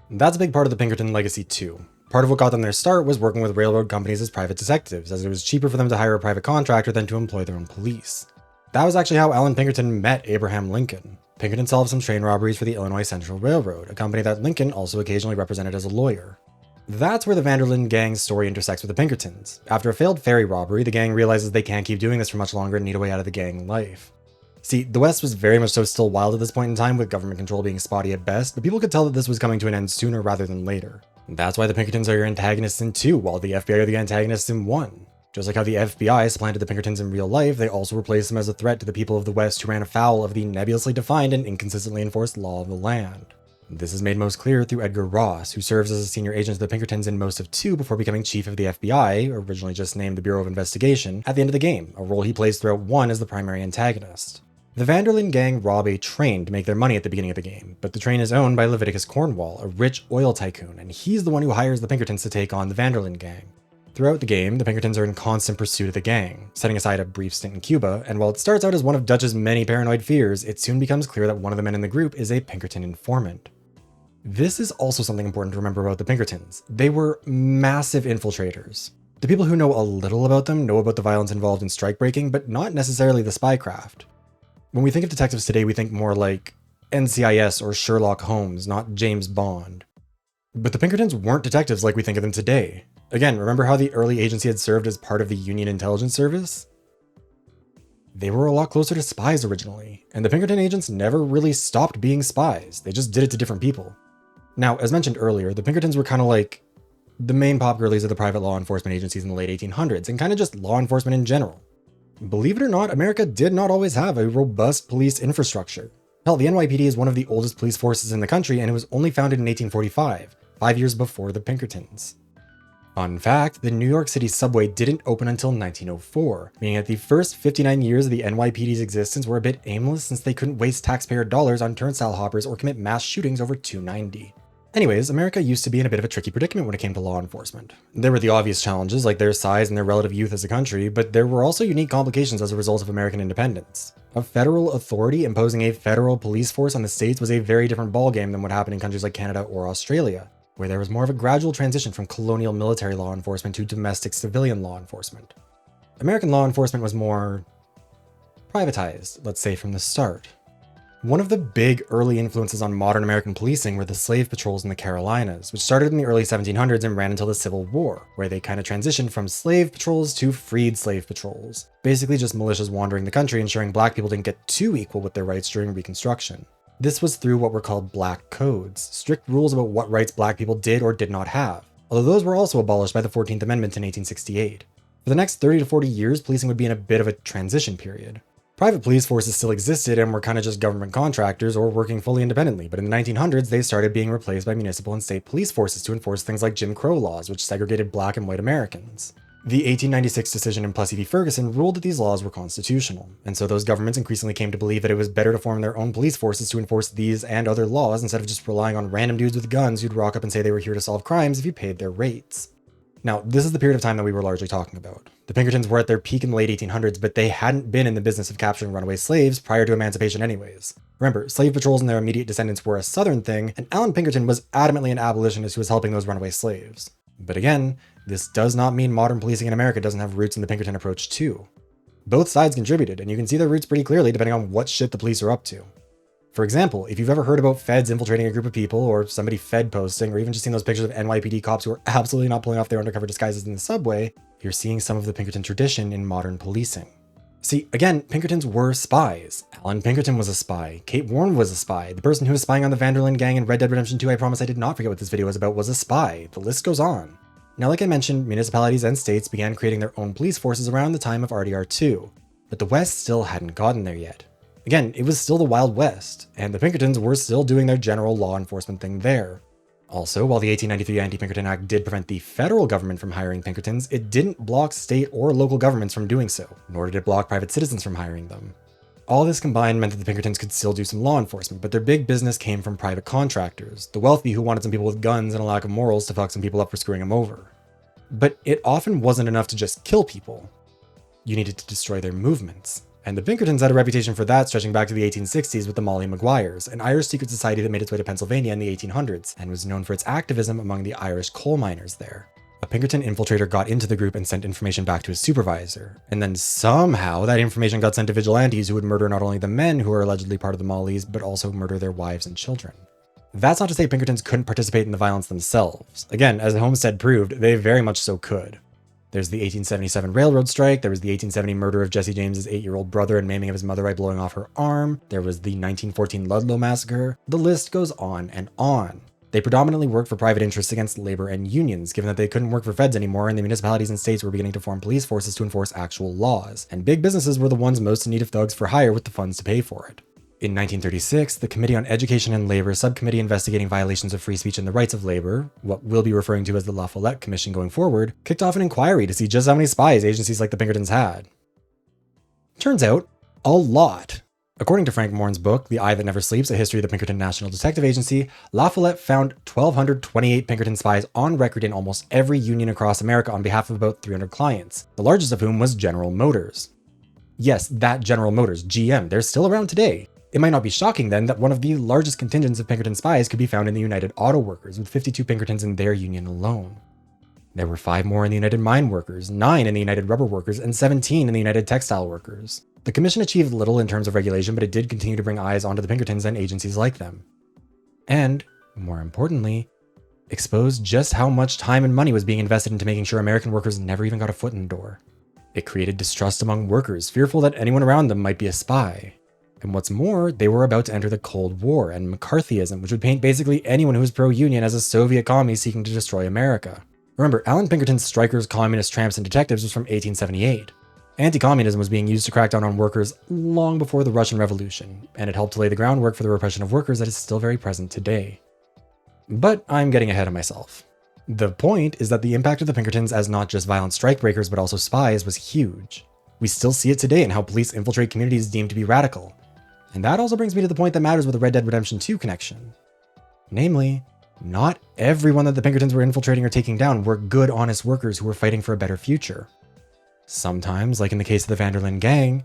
That's a big part of the Pinkerton legacy too. Part of what got them their start was working with railroad companies as private detectives, as it was cheaper for them to hire a private contractor than to employ their own police. That was actually how Alan Pinkerton met Abraham Lincoln. Pinkerton solved some train robberies for the Illinois Central Railroad, a company that Lincoln also occasionally represented as a lawyer. That's where the Vanderlyn gang's story intersects with the Pinkertons. After a failed ferry robbery, the gang realizes they can't keep doing this for much longer and need a way out of the gang life. See, the West was very much so still wild at this point in time, with government control being spotty at best, but people could tell that this was coming to an end sooner rather than later. That's why the Pinkertons are your antagonists in 2, while the FBI are the antagonists in 1. Just like how the FBI supplanted the Pinkertons in real life, they also replaced them as a threat to the people of the West who ran afoul of the nebulously defined and inconsistently enforced law of the land. This is made most clear through Edgar Ross, who serves as a senior agent of the Pinkertons in most of 2 before becoming chief of the FBI, originally just named the Bureau of Investigation, at the end of the game, a role he plays throughout 1 as the primary antagonist. The Vanderlyn gang rob a train to make their money at the beginning of the game, but the train is owned by Leviticus Cornwall, a rich oil tycoon, and he's the one who hires the Pinkertons to take on the Vanderlyn gang. Throughout the game, the Pinkertons are in constant pursuit of the gang, setting aside a brief stint in Cuba, and while it starts out as one of Dutch's many paranoid fears, it soon becomes clear that one of the men in the group is a Pinkerton informant. This is also something important to remember about the Pinkertons. They were massive infiltrators. The people who know a little about them know about the violence involved in strikebreaking, but not necessarily the spycraft. When we think of detectives today, we think more like NCIS or Sherlock Holmes, not James Bond. But the Pinkertons weren't detectives like we think of them today. Again, remember how the early agency had served as part of the Union Intelligence Service? They were a lot closer to spies originally, and the Pinkerton agents never really stopped being spies, they just did it to different people. Now, as mentioned earlier, the Pinkertons were kind of like the main pop girlies of the private law enforcement agencies in the late 1800s, and kind of just law enforcement in general. Believe it or not, America did not always have a robust police infrastructure. Hell, the NYPD is one of the oldest police forces in the country, and it was only founded in 1845, 5 years before the Pinkertons. Fun fact, the New York City subway didn't open until 1904, meaning that the first 59 years of the NYPD's existence were a bit aimless since they couldn't waste taxpayer dollars on turnstile hoppers or commit mass shootings over 290. Anyways, America used to be in a bit of a tricky predicament when it came to law enforcement. There were the obvious challenges like their size and their relative youth as a country, but there were also unique complications as a result of American independence. A federal authority imposing a federal police force on the states was a very different ballgame than what happened in countries like Canada or Australia, where there was more of a gradual transition from colonial military law enforcement to domestic civilian law enforcement. American law enforcement was more privatized, let's say, from the start. One of the big early influences on modern American policing were the slave patrols in the Carolinas, which started in the early 1700s and ran until the Civil War, where they kind of transitioned from slave patrols to freed slave patrols. Basically just militias wandering the country, ensuring black people didn't get too equal with their rights during Reconstruction. This was through what were called black codes, strict rules about what rights black people did or did not have, although those were also abolished by the 14th Amendment in 1868. For the next 30 to 40 years, policing would be in a bit of a transition period. Private police forces still existed and were kind of just government contractors or working fully independently, but in the 1900s they started being replaced by municipal and state police forces to enforce things like Jim Crow laws, which segregated black and white Americans. The 1896 decision in Plessy v. Ferguson ruled that these laws were constitutional, and so those governments increasingly came to believe that it was better to form their own police forces to enforce these and other laws instead of just relying on random dudes with guns who'd rock up and say they were here to solve crimes if you paid their rates. Now, this is the period of time that we were largely talking about. The Pinkertons were at their peak in the late 1800s, but they hadn't been in the business of capturing runaway slaves prior to emancipation anyways. Remember, slave patrols and their immediate descendants were a southern thing, and Alan Pinkerton was adamantly an abolitionist who was helping those runaway slaves. But again, this does not mean modern policing in America doesn't have roots in the Pinkerton approach too. Both sides contributed, and you can see their roots pretty clearly depending on what shit the police are up to. For example, if you've ever heard about feds infiltrating a group of people, or somebody fed posting, or even just seen those pictures of NYPD cops who are absolutely not pulling off their undercover disguises in the subway, you're seeing some of the Pinkerton tradition in modern policing. See, again, Pinkertons were spies. Alan Pinkerton was a spy. Kate Warren was a spy. The person who was spying on the Vanderlyn gang in Red Dead Redemption 2, I promise I did not forget what this video was about, was a spy. The list goes on. Now, like I mentioned, municipalities and states began creating their own police forces around the time of RDR2, but the West still hadn't gotten there yet. Again, it was still the Wild West, and the Pinkertons were still doing their general law enforcement thing there. Also, while the 1893 Anti-Pinkerton Act did prevent the federal government from hiring Pinkertons, it didn't block state or local governments from doing so, nor did it block private citizens from hiring them. All this combined meant that the Pinkertons could still do some law enforcement, but their big business came from private contractors, the wealthy who wanted some people with guns and a lack of morals to fuck some people up for screwing them over. But it often wasn't enough to just kill people. You needed to destroy their movements. And the Pinkertons had a reputation for that stretching back to the 1860s with the Molly Maguires, an Irish secret society that made its way to Pennsylvania in the 1800s, and was known for its activism among the Irish coal miners there. A Pinkerton infiltrator got into the group and sent information back to his supervisor, and then somehow that information got sent to vigilantes who would murder not only the men who were allegedly part of the Mollies, but also murder their wives and children. That's not to say Pinkertons couldn't participate in the violence themselves. Again, as Homestead proved, they very much so could. There's the 1877 railroad strike, there was the 1870 murder of Jesse James's 8-year-old brother and maiming of his mother by blowing off her arm, there was the 1914 Ludlow massacre, the list goes on and on. They predominantly worked for private interests against labor and unions, given that they couldn't work for feds anymore and the municipalities and states were beginning to form police forces to enforce actual laws, and big businesses were the ones most in need of thugs for hire with the funds to pay for it. In 1936, the Committee on Education and Labor Subcommittee investigating violations of free speech and the rights of labor, what we'll be referring to as the Lawful Commission going forward, kicked off an inquiry to see just how many spies agencies like the Pinkertons had. Turns out, a lot. According to Frank Morin's book, The Eye That Never Sleeps, A History of the Pinkerton National Detective Agency, Lawful found 1,228 Pinkerton spies on record in almost every union across America on behalf of about 300 clients, the largest of whom was General Motors. Yes, that General Motors, GM, they're still around today. It might not be shocking then that one of the largest contingents of Pinkerton spies could be found in the United Auto Workers, with 52 Pinkertons in their union alone. There were 5 more in the United Mine Workers, 9 in the United Rubber Workers, and 17 in the United Textile Workers. The commission achieved little in terms of regulation, but it did continue to bring eyes onto the Pinkertons and agencies like them. And, more importantly, exposed just how much time and money was being invested into making sure American workers never even got a foot in the door. It created distrust among workers, fearful that anyone around them might be a spy. And what's more, they were about to enter the Cold War and McCarthyism, which would paint basically anyone who was pro-union as a Soviet commie seeking to destroy America. Remember, Alan Pinkerton's Strikers, Communists, Tramps, and Detectives was from 1878. Anti-communism was being used to crack down on workers long before the Russian Revolution, and it helped to lay the groundwork for the repression of workers that is still very present today. But I'm getting ahead of myself. The point is that the impact of the Pinkertons as not just violent strikebreakers but also spies was huge. We still see it today in how police infiltrate communities deemed to be radical. And that also brings me to the point that matters with the Red Dead Redemption 2 connection. Namely, not everyone that the Pinkertons were infiltrating or taking down were good, honest workers who were fighting for a better future. Sometimes, like in the case of the Vanderlyn gang,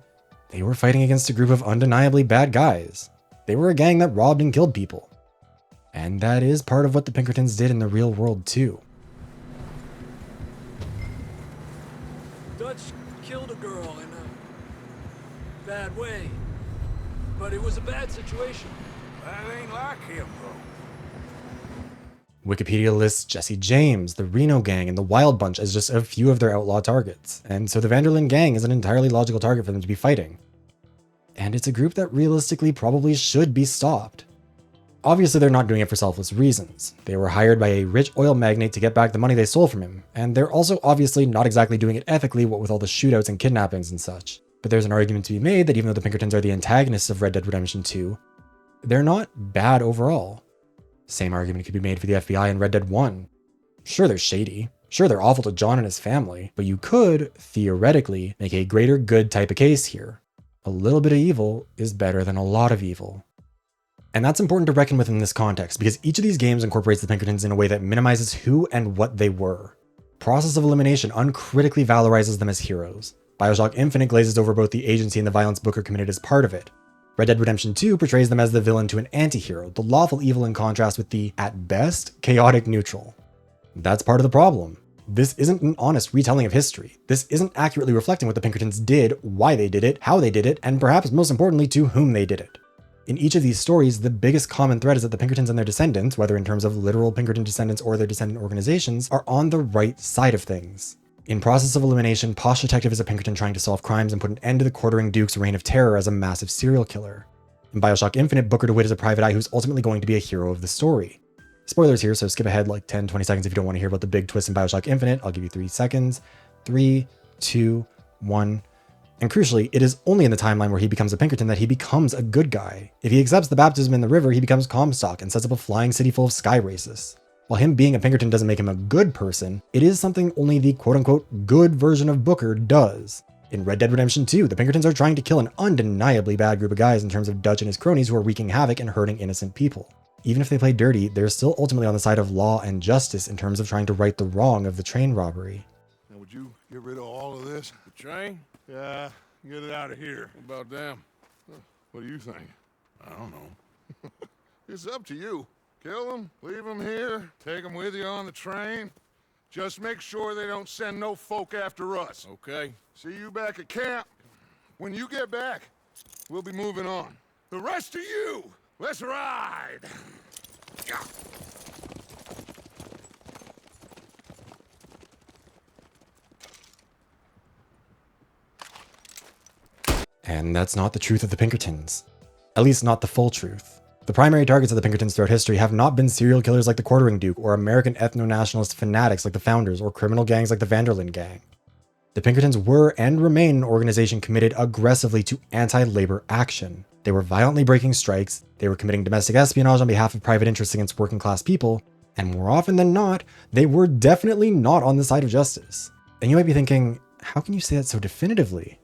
they were fighting against a group of undeniably bad guys. They were a gang that robbed and killed people. And that is part of what the Pinkertons did in the real world too. Dutch killed a girl in a bad way. But it was a bad situation. That ain't like him, though. Wikipedia lists Jesse James, the Reno Gang, and the Wild Bunch as just a few of their outlaw targets, and so the Vanderlyn Gang is an entirely logical target for them to be fighting. And it's a group that realistically probably should be stopped. Obviously they're not doing it for selfless reasons. They were hired by a rich oil magnate to get back the money they stole from him, and they're also obviously not exactly doing it ethically, what with all the shootouts and kidnappings and such. But there's an argument to be made that even though the Pinkertons are the antagonists of Red Dead Redemption 2, they're not bad overall. Same argument could be made for the FBI in Red Dead 1. Sure, they're shady. Sure, they're awful to John and his family, but you could, theoretically, make a greater good type of case here. A little bit of evil is better than a lot of evil. And that's important to reckon with in this context, because each of these games incorporates the Pinkertons in a way that minimizes who and what they were. Process of elimination uncritically valorizes them as heroes. BioShock Infinite glazes over both the agency and the violence Booker committed as part of it. Red Dead Redemption 2 portrays them as the villain to an anti-hero, the lawful evil in contrast with the, at best, chaotic neutral. That's part of the problem. This isn't an honest retelling of history. This isn't accurately reflecting what the Pinkertons did, why they did it, how they did it, and perhaps most importantly to whom they did it. In each of these stories, the biggest common thread is that the Pinkertons and their descendants, whether in terms of literal Pinkerton descendants or their descendant organizations, are on the right side of things. In Process of Elimination, Posh Detective is a Pinkerton trying to solve crimes and put an end to the Quartering Duke's reign of terror as a massive serial killer. In BioShock Infinite, Booker DeWitt is a private eye who's ultimately going to be a hero of the story. Spoilers here, so skip ahead like 10-20 seconds if you don't want to hear about the big twist in BioShock Infinite. I'll give you 3 seconds. 3, 2, 1. And crucially, it is only in the timeline where he becomes a Pinkerton that he becomes a good guy. If he accepts the baptism in the river, he becomes Comstock and sets up a flying city full of sky racists. While him being a Pinkerton doesn't make him a good person, it is something only the quote-unquote good version of Booker does. In Red Dead Redemption 2, the Pinkertons are trying to kill an undeniably bad group of guys in terms of Dutch and his cronies who are wreaking havoc and hurting innocent people. Even if they play dirty, they're still ultimately on the side of law and justice in terms of trying to right the wrong of the train robbery. Now, would you get rid of all of this? The train? Yeah, get it out of here. What about them? What do you think? I don't know. It's up to you. Kill them, leave them here, take them with you on the train. Just make sure they don't send no folk after us. Okay. See you back at camp. When you get back, we'll be moving on. The rest of you, let's ride! And that's not the truth of the Pinkertons. At least not the full truth. The primary targets of the Pinkertons throughout history have not been serial killers like the Quartering Duke, or American ethno-nationalist fanatics like the Founders, or criminal gangs like the Vanderlyn Gang. The Pinkertons were and remain an organization committed aggressively to anti-labor action. They were violently breaking strikes, they were committing domestic espionage on behalf of private interests against working class people, and more often than not, they were definitely not on the side of justice. And you might be thinking, how can you say that so definitively?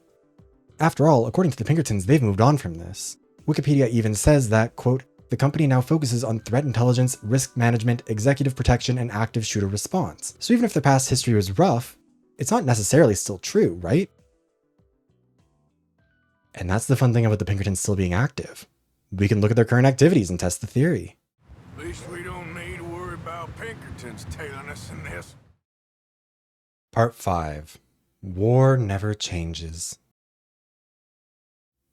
After all, according to the Pinkertons, they've moved on from this. Wikipedia even says that, quote, the company now focuses on threat intelligence, risk management, executive protection, and active shooter response. So even if their past history was rough, it's not necessarily still true, right? And that's the fun thing about the Pinkertons still being active. We can look at their current activities and test the theory. At least we don't need to worry about Pinkertons tailing us in this. Part 5. War Never Changes.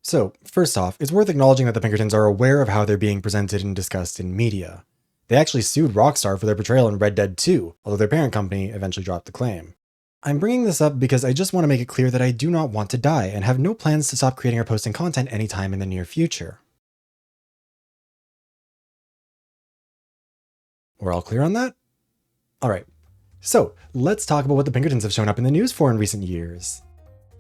So, first off, it's worth acknowledging that the Pinkertons are aware of how they're being presented and discussed in media. They actually sued Rockstar for their portrayal in Red Dead 2, although their parent company eventually dropped the claim. I'm bringing this up because I just want to make it clear that I do not want to die and have no plans to stop creating or posting content anytime in the near future. We're all clear on that? Alright, so let's talk about what the Pinkertons have shown up in the news for in recent years.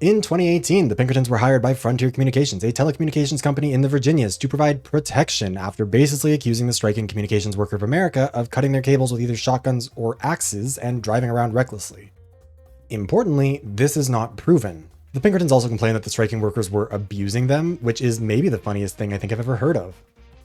In 2018, the Pinkertons were hired by Frontier Communications, a telecommunications company in the Virginias, to provide protection after baselessly accusing the striking communications worker of America of cutting their cables with either shotguns or axes and driving around recklessly. Importantly, this is not proven. The Pinkertons also complain that the striking workers were abusing them, which is maybe the funniest thing I think I've ever heard of.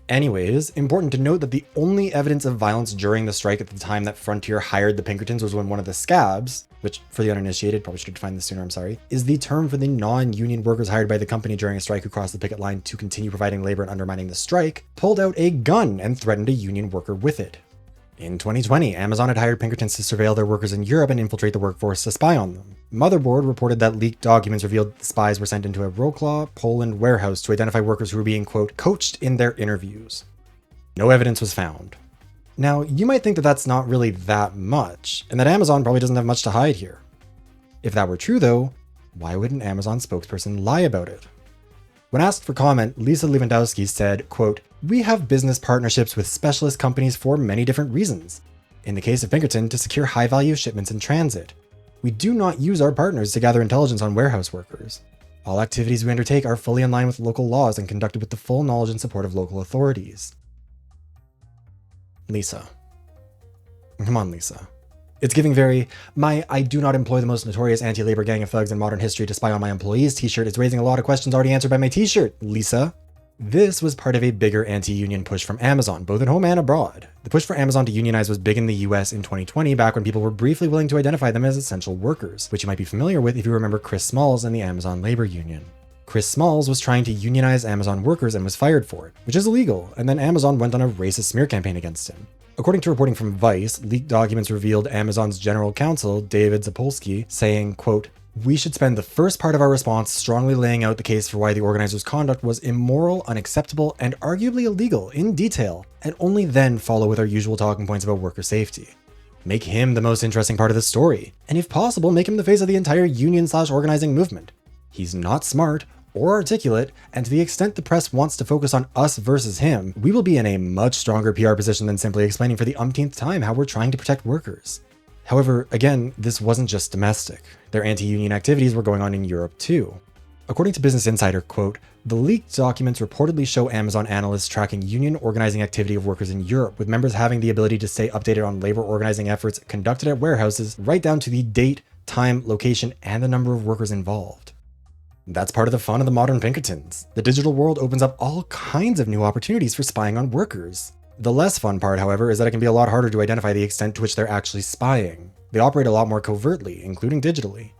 Anyways, important to note that the only evidence of violence during the strike at the time that Frontier hired the Pinkertons was when one of the scabs, which for the uninitiated, probably should have defined this sooner, I'm sorry, is the term for the non-union workers hired by the company during a strike who crossed the picket line to continue providing labor and undermining the strike, pulled out a gun and threatened a union worker with it. In 2020, Amazon had hired Pinkertons to surveil their workers in Europe and infiltrate the workforce to spy on them. Motherboard reported that leaked documents revealed the spies were sent into a Wrocław, Poland warehouse to identify workers who were being, quote, coached in their interviews. No evidence was found. Now, you might think that that's not really that much, and that Amazon probably doesn't have much to hide here. If that were true though, why would an Amazon spokesperson lie about it? When asked for comment, Lisa Lewandowski said, quote, we have business partnerships with specialist companies for many different reasons. In the case of Pinkerton, to secure high-value shipments in transit. We do not use our partners to gather intelligence on warehouse workers. All activities we undertake are fully in line with local laws and conducted with the full knowledge and support of local authorities. Lisa. Come on, Lisa. It's giving very, my I do not employ the most notorious anti-labor gang of thugs in modern history to spy on my employees t-shirt is raising a lot of questions already answered by my t-shirt, Lisa. This was part of a bigger anti-union push from Amazon, both at home and abroad. The push for Amazon to unionize was big in the US in 2020, back when people were briefly willing to identify them as essential workers, which you might be familiar with if you remember Chris Smalls and the Amazon labor union. Chris Smalls was trying to unionize Amazon workers and was fired for it, which is illegal, and then Amazon went on a racist smear campaign against him. According to reporting from Vice, leaked documents revealed Amazon's general counsel, David Zapolsky, saying, quote, we should spend the first part of our response strongly laying out the case for why the organizers' conduct was immoral, unacceptable, and arguably illegal in detail, and only then follow with our usual talking points about worker safety. Make him the most interesting part of the story, and if possible, make him the face of the entire union/organizing movement. He's not smart or articulate, and to the extent the press wants to focus on us versus him, we will be in a much stronger PR position than simply explaining for the umpteenth time how we're trying to protect workers. However, again, this wasn't just domestic. Their anti-union activities were going on in Europe too. According to Business Insider, quote, the leaked documents reportedly show Amazon analysts tracking union organizing activity of workers in Europe, with members having the ability to stay updated on labor organizing efforts conducted at warehouses, right down to the date, time, location, and the number of workers involved. That's part of the fun of the modern Pinkertons. The digital world opens up all kinds of new opportunities for spying on workers. The less fun part, however, is that it can be a lot harder to identify the extent to which they're actually spying. They operate a lot more covertly, including digitally.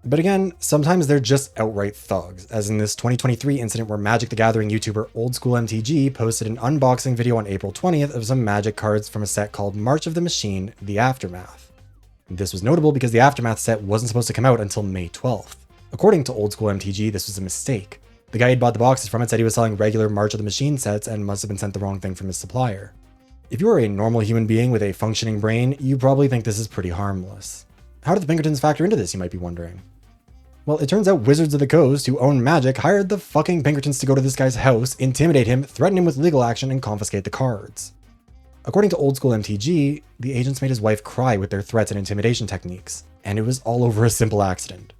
But again, sometimes they're just outright thugs, as in this 2023 incident where Magic the Gathering YouTuber Old School MTG posted an unboxing video on April 20th of some Magic cards from a set called March of the Machine, The Aftermath. This was notable because the Aftermath set wasn't supposed to come out until May 12th. According to Old School MTG, this was a mistake. The guy who'd bought the boxes from it said he was selling regular March of the Machine sets and must have been sent the wrong thing from his supplier. If you are a normal human being with a functioning brain, you probably think this is pretty harmless. How do the Pinkertons factor into this, you might be wondering? Well, it turns out Wizards of the Coast, who own magic, hired the fucking Pinkertons to go to this guy's house, intimidate him, threaten him with legal action, and confiscate the cards. According to old school MTG, the agents made his wife cry with their threats and intimidation techniques, and it was all over a simple accident.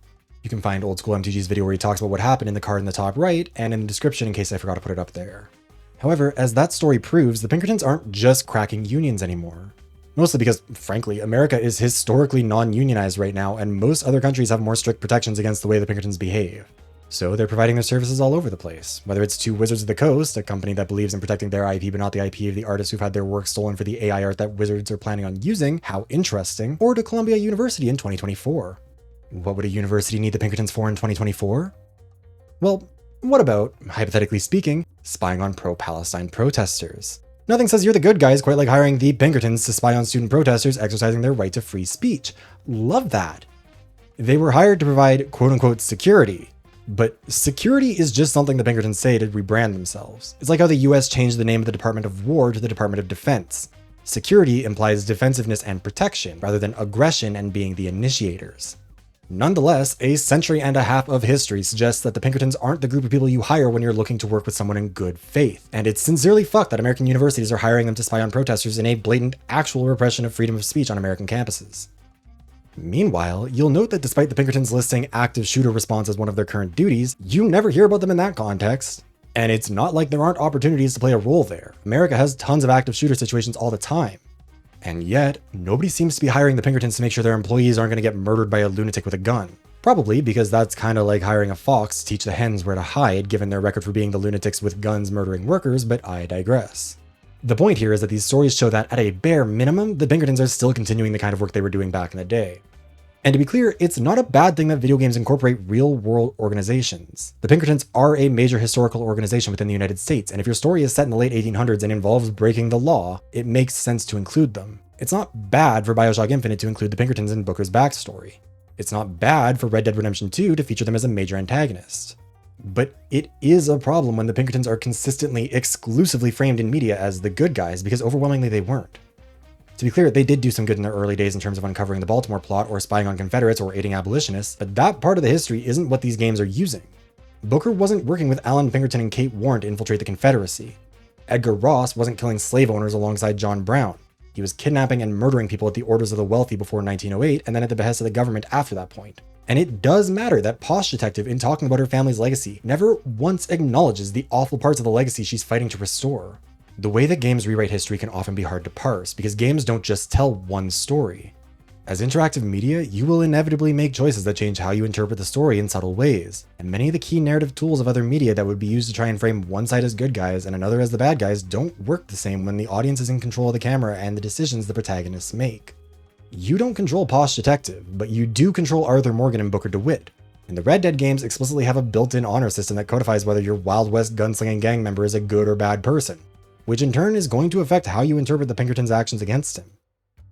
You can find old school MTG's video where he talks about what happened in the card in the top right, and in the description in case I forgot to put it up there. However, as that story proves, the Pinkertons aren't just cracking unions anymore. Mostly because, frankly, America is historically non-unionized right now, and most other countries have more strict protections against the way the Pinkertons behave. So they're providing their services all over the place, whether it's to Wizards of the Coast, a company that believes in protecting their IP but not the IP of the artists who've had their work stolen for the AI art that Wizards are planning on using, how interesting, or to Columbia University in 2024. What would a university need the Pinkertons for in 2024? Well, what about, hypothetically speaking, spying on pro-Palestine protesters? Nothing says you're the good guys quite like hiring the Pinkertons to spy on student protesters exercising their right to free speech. Love that. They were hired to provide quote-unquote security, but security is just something the Pinkertons say to rebrand themselves. It's like how the US changed the name of the Department of War to the Department of Defense. Security implies defensiveness and protection, rather than aggression and being the initiators. Nonetheless, a century and a half of history suggests that the Pinkertons aren't the group of people you hire when you're looking to work with someone in good faith. And it's sincerely fucked that American universities are hiring them to spy on protesters in a blatant, actual repression of freedom of speech on American campuses. Meanwhile, you'll note that despite the Pinkertons listing active shooter response as one of their current duties, you never hear about them in that context. And it's not like there aren't opportunities to play a role there. America has tons of active shooter situations all the time. And yet, nobody seems to be hiring the Pinkertons to make sure their employees aren't going to get murdered by a lunatic with a gun. Probably because that's kind of like hiring a fox to teach the hens where to hide, given their record for being the lunatics with guns murdering workers, but I digress. The point here is that these stories show that, at a bare minimum, the Pinkertons are still continuing the kind of work they were doing back in the day. And to be clear, it's not a bad thing that video games incorporate real-world organizations. The Pinkertons are a major historical organization within the United States, and if your story is set in the late 1800s and involves breaking the law, it makes sense to include them. It's not bad for BioShock Infinite to include the Pinkertons in Booker's backstory. It's not bad for Red Dead Redemption 2 to feature them as a major antagonist. But it is a problem when the Pinkertons are consistently, exclusively framed in media as the good guys, because overwhelmingly they weren't. To be clear, they did do some good in their early days in terms of uncovering the Baltimore plot or spying on Confederates or aiding abolitionists, but that part of the history isn't what these games are using. Booker wasn't working with Alan Pinkerton and Kate Warren to infiltrate the Confederacy. Edgar Ross wasn't killing slave owners alongside John Brown. He was kidnapping and murdering people at the orders of the wealthy before 1908 and then at the behest of the government after that point. And it does matter that Posh Detective, in talking about her family's legacy, never once acknowledges the awful parts of the legacy she's fighting to restore. The way that games rewrite history can often be hard to parse, because games don't just tell one story. As interactive media, you will inevitably make choices that change how you interpret the story in subtle ways, and many of the key narrative tools of other media that would be used to try and frame one side as good guys and another as the bad guys don't work the same when the audience is in control of the camera and the decisions the protagonists make. You don't control Posh Detective, but you do control Arthur Morgan and Booker DeWitt. And the Red Dead games explicitly have a built-in honor system that codifies whether your Wild West gunslinging gang member is a good or bad person, which in turn is going to affect how you interpret the Pinkertons' actions against him.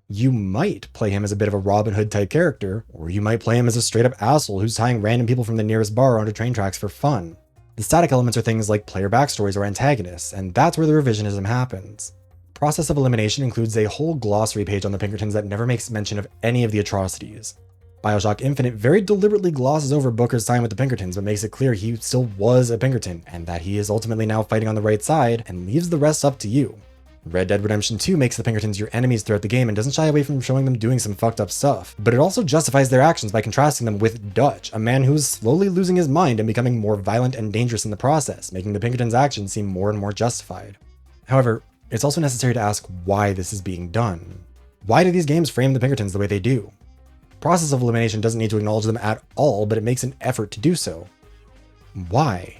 You might play him as a bit of a Robin Hood type character, or you might play him as a straight up asshole who's tying random people from the nearest bar onto train tracks for fun. The static elements are things like player backstories or antagonists, and that's where the revisionism happens. Process of Elimination includes a whole glossary page on the Pinkertons that never makes mention of any of the atrocities. BioShock Infinite very deliberately glosses over Booker's time with the Pinkertons, but makes it clear he still was a Pinkerton, and that he is ultimately now fighting on the right side, and leaves the rest up to you. Red Dead Redemption 2 makes the Pinkertons your enemies throughout the game and doesn't shy away from showing them doing some fucked up stuff, but it also justifies their actions by contrasting them with Dutch, a man who is slowly losing his mind and becoming more violent and dangerous in the process, making the Pinkertons' actions seem more and more justified. However, it's also necessary to ask why this is being done. Why do these games frame the Pinkertons the way they do? Process of Elimination doesn't need to acknowledge them at all, but it makes an effort to do so. Why?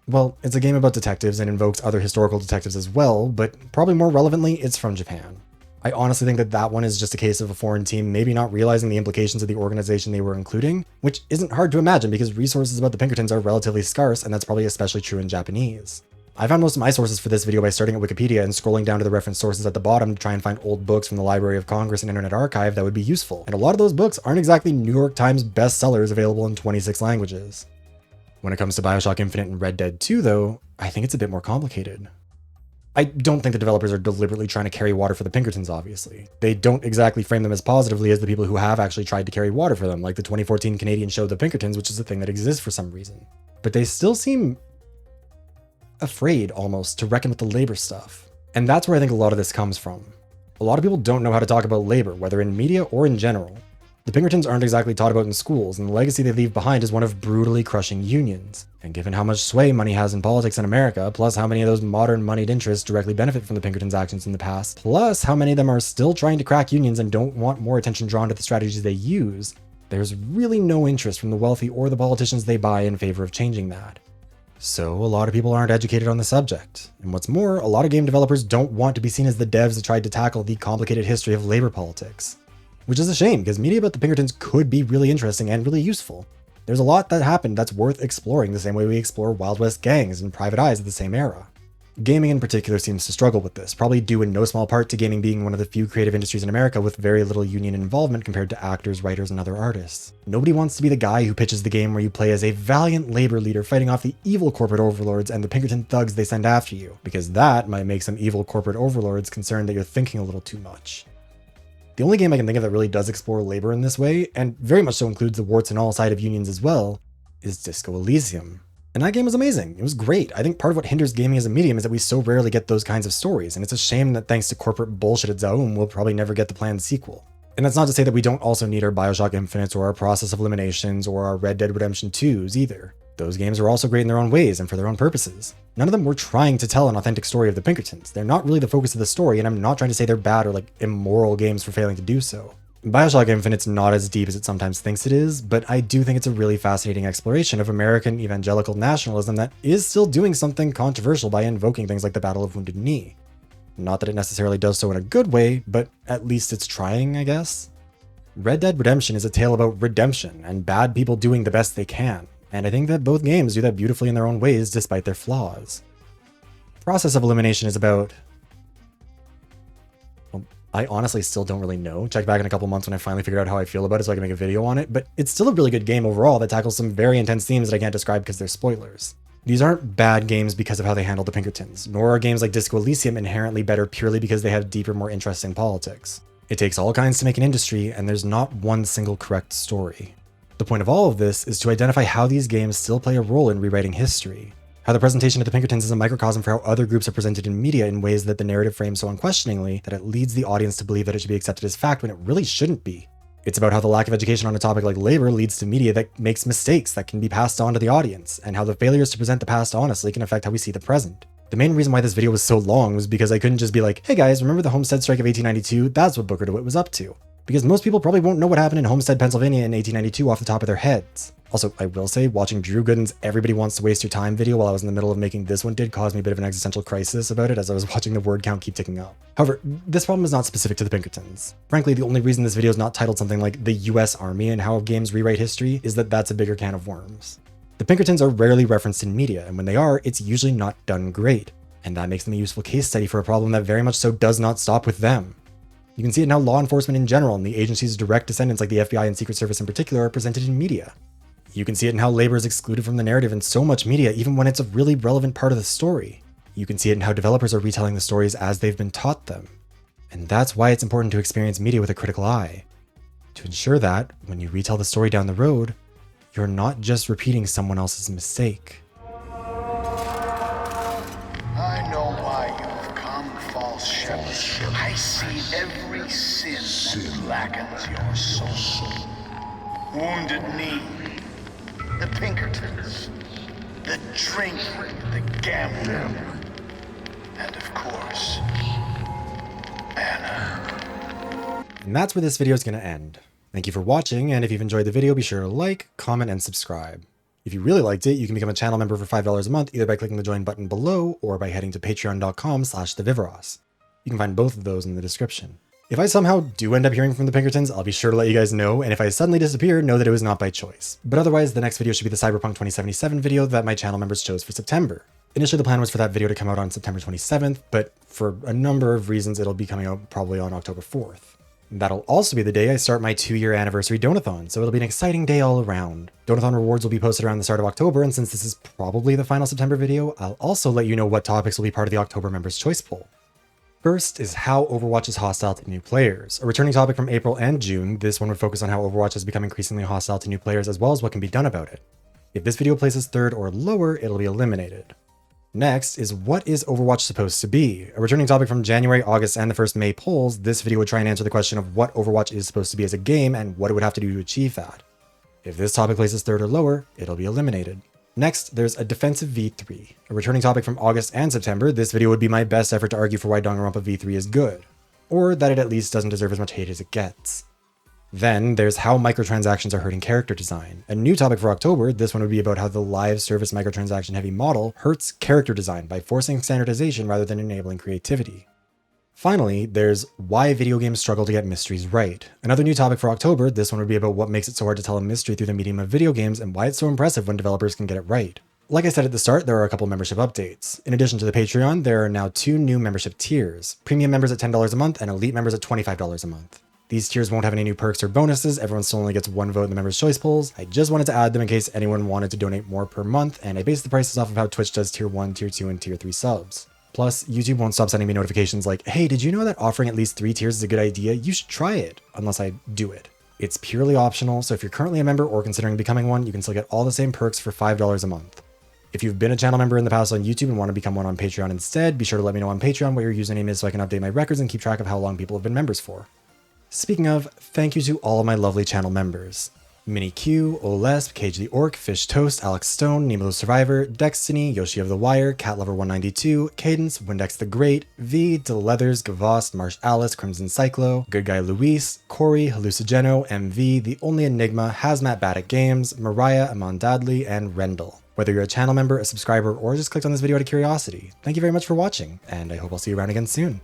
Well, it's a game about detectives and invokes other historical detectives as well, but probably more relevantly, it's from Japan. I honestly think that that one is just a case of a foreign team maybe not realizing the implications of the organization they were including, which isn't hard to imagine because resources about the Pinkertons are relatively scarce, and that's probably especially true in Japanese. I found most of my sources for this video by starting at Wikipedia and scrolling down to the reference sources at the bottom to try and find old books from the Library of Congress and Internet Archive that would be useful, and a lot of those books aren't exactly New York Times bestsellers available in 26 languages. When it comes to BioShock Infinite and Red Dead 2 though, I think it's a bit more complicated. I don't think the developers are deliberately trying to carry water for the Pinkertons, obviously. They don't exactly frame them as positively as the people who have actually tried to carry water for them, like the 2014 Canadian show The Pinkertons, which is a thing that exists for some reason. But they still seem afraid, almost, to reckon with the labor stuff. And that's where I think a lot of this comes from. A lot of people don't know how to talk about labor, whether in media or in general. The Pinkertons aren't exactly taught about in schools, and the legacy they leave behind is one of brutally crushing unions. And given how much sway money has in politics in America, plus how many of those modern moneyed interests directly benefit from the Pinkertons' actions in the past, plus how many of them are still trying to crack unions and don't want more attention drawn to the strategies they use, there's really no interest from the wealthy or the politicians they buy in favor of changing that. So a lot of people aren't educated on the subject. And what's more, a lot of game developers don't want to be seen as the devs that tried to tackle the complicated history of labor politics. Which is a shame, because media about the Pinkertons could be really interesting and really useful. There's a lot that happened that's worth exploring the same way we explore Wild West gangs and Private Eyes of the same era. Gaming in particular seems to struggle with this, probably due in no small part to gaming being one of the few creative industries in America with very little union involvement compared to actors, writers, and other artists. Nobody wants to be the guy who pitches the game where you play as a valiant labor leader fighting off the evil corporate overlords and the Pinkerton thugs they send after you, because that might make some evil corporate overlords concerned that you're thinking a little too much. The only game I can think of that really does explore labor in this way, and very much so includes the warts and all side of unions as well, is Disco Elysium. And that game was amazing. It was great. I think part of what hinders gaming as a medium is that we so rarely get those kinds of stories, and it's a shame that thanks to corporate bullshit at Zaum, we'll probably never get the planned sequel. And that's not to say that we don't also need our Bioshock Infinites or our Process of Eliminations or our Red Dead Redemption 2s either. Those games are also great in their own ways and for their own purposes. None of them were trying to tell an authentic story of the Pinkertons. They're not really the focus of the story, and I'm not trying to say they're bad or like immoral games for failing to do so. Bioshock Infinite's not as deep as it sometimes thinks it is, but I do think it's a really fascinating exploration of American evangelical nationalism that is still doing something controversial by invoking things like the Battle of Wounded Knee. Not that it necessarily does so in a good way, but at least it's trying, I guess. Red Dead Redemption is a tale about redemption and bad people doing the best they can. And I think that both games do that beautifully in their own ways despite their flaws. Process of Elimination is about... well, I honestly still don't really know. Check back in a couple months when I finally figure out how I feel about it so I can make a video on it, but it's still a really good game overall that tackles some very intense themes that I can't describe because they're spoilers. These aren't bad games because of how they handle the Pinkertons, nor are games like Disco Elysium inherently better purely because they have deeper, more interesting politics. It takes all kinds to make an industry, and there's not one single correct story. The point of all of this is to identify how these games still play a role in rewriting history. How the presentation of the Pinkertons is a microcosm for how other groups are presented in media in ways that the narrative frames so unquestioningly that it leads the audience to believe that it should be accepted as fact when it really shouldn't be. It's about how the lack of education on a topic like labor leads to media that makes mistakes that can be passed on to the audience, and how the failures to present the past honestly can affect how we see the present. The main reason why this video was so long was because I couldn't just be like, hey guys, remember the Homestead Strike of 1892? That's what Booker DeWitt was up to. Because most people probably won't know what happened in Homestead, Pennsylvania in 1892 off the top of their heads. Also, I will say, watching Drew Gooden's Everybody Wants to Waste Your Time video while I was in the middle of making this one did cause me a bit of an existential crisis about it as I was watching the word count keep ticking up. However, this problem is not specific to the Pinkertons. Frankly, the only reason this video is not titled something like The US Army and How Games Rewrite History is that that's a bigger can of worms. The Pinkertons are rarely referenced in media, and when they are, it's usually not done great. And that makes them a useful case study for a problem that very much so does not stop with them. You can see it in how law enforcement in general and the agency's direct descendants like the FBI and Secret Service in particular are presented in media. You can see it in how labor is excluded from the narrative in so much media even when it's a really relevant part of the story. You can see it in how developers are retelling the stories as they've been taught them. And that's why it's important to experience media with a critical eye. To ensure that, when you retell the story down the road, you're not just repeating someone else's mistake. I know why you've come, false shepherd. I see every sin that blackens your soul. Wounded Knee, the Pinkertons, the drinking, the gambling, and of course, Anna. And that's where this video is going to end. Thank you for watching, and if you've enjoyed the video, be sure to like, comment, and subscribe. If you really liked it, you can become a channel member for $5 a month either by clicking the join button below or by heading to patreon.com/theviveros. You can find both of those in the description. If I somehow do end up hearing from the Pinkertons, I'll be sure to let you guys know, and if I suddenly disappear, know that it was not by choice. But otherwise, the next video should be the Cyberpunk 2077 video that my channel members chose for September. Initially, the plan was for that video to come out on September 27th, but for a number of reasons, it'll be coming out probably on October 4th. That'll also be the day I start my 2-year anniversary Donathon, so it'll be an exciting day all around. Donathon rewards will be posted around the start of October, and since this is probably the final September video, I'll also let you know what topics will be part of the October members' choice poll. First is how Overwatch is hostile to new players. A returning topic from April and June, this one would focus on how Overwatch has become increasingly hostile to new players as well as what can be done about it. If this video places 3rd or lower, it'll be eliminated. Next is what is Overwatch supposed to be? A returning topic from January, August, and the first May polls, this video would try and answer the question of what Overwatch is supposed to be as a game and what it would have to do to achieve that. If this topic places 3rd or lower, it'll be eliminated. Next, there's a defensive V3. A returning topic from August and September, this video would be my best effort to argue for why Danganronpa V3 is good, or that it at least doesn't deserve as much hate as it gets. Then there's how microtransactions are hurting character design. A new topic for October, this one would be about how the live service microtransaction heavy model hurts character design by forcing standardization rather than enabling creativity. Finally, there's why video games struggle to get mysteries right. Another new topic for October, this one would be about what makes it so hard to tell a mystery through the medium of video games and why it's so impressive when developers can get it right. Like I said at the start, there are a couple membership updates. In addition to the Patreon, there are now 2 new membership tiers, premium members at $10 a month and elite members at $25 a month. These tiers won't have any new perks or bonuses, everyone still only gets 1 vote in the members' choice polls. I just wanted to add them in case anyone wanted to donate more per month, and I based the prices off of how Twitch does tier 1, tier 2, and tier 3 subs. Plus, YouTube won't stop sending me notifications like, hey, did you know that offering at least 3 tiers is a good idea? You should try it, unless I do it. It's purely optional, so if you're currently a member or considering becoming one, you can still get all the same perks for $5 a month. If you've been a channel member in the past on YouTube and want to become one on Patreon instead, be sure to let me know on Patreon what your username is so I can update my records and keep track of how long people have been members for. Speaking of, thank you to all of my lovely channel members. Mini Q, Olesp, Cage the Orc, Fish Toast, Alex Stone, Nemo the Survivor, Destiny, Yoshi of the Wire, CatLover192, Cadence, Windex the Great, V, Leathers, Gavost, Marsh Alice, Crimson Cyclo, Good Guy Luis, Corey, Hallucigeno, MV, The Only Enigma, Hazmat Bad at Games, Mariah, Amon Dadley, and Rendell. Whether you're a channel member, a subscriber, or just clicked on this video out of curiosity, thank you very much for watching, and I hope I'll see you around again soon.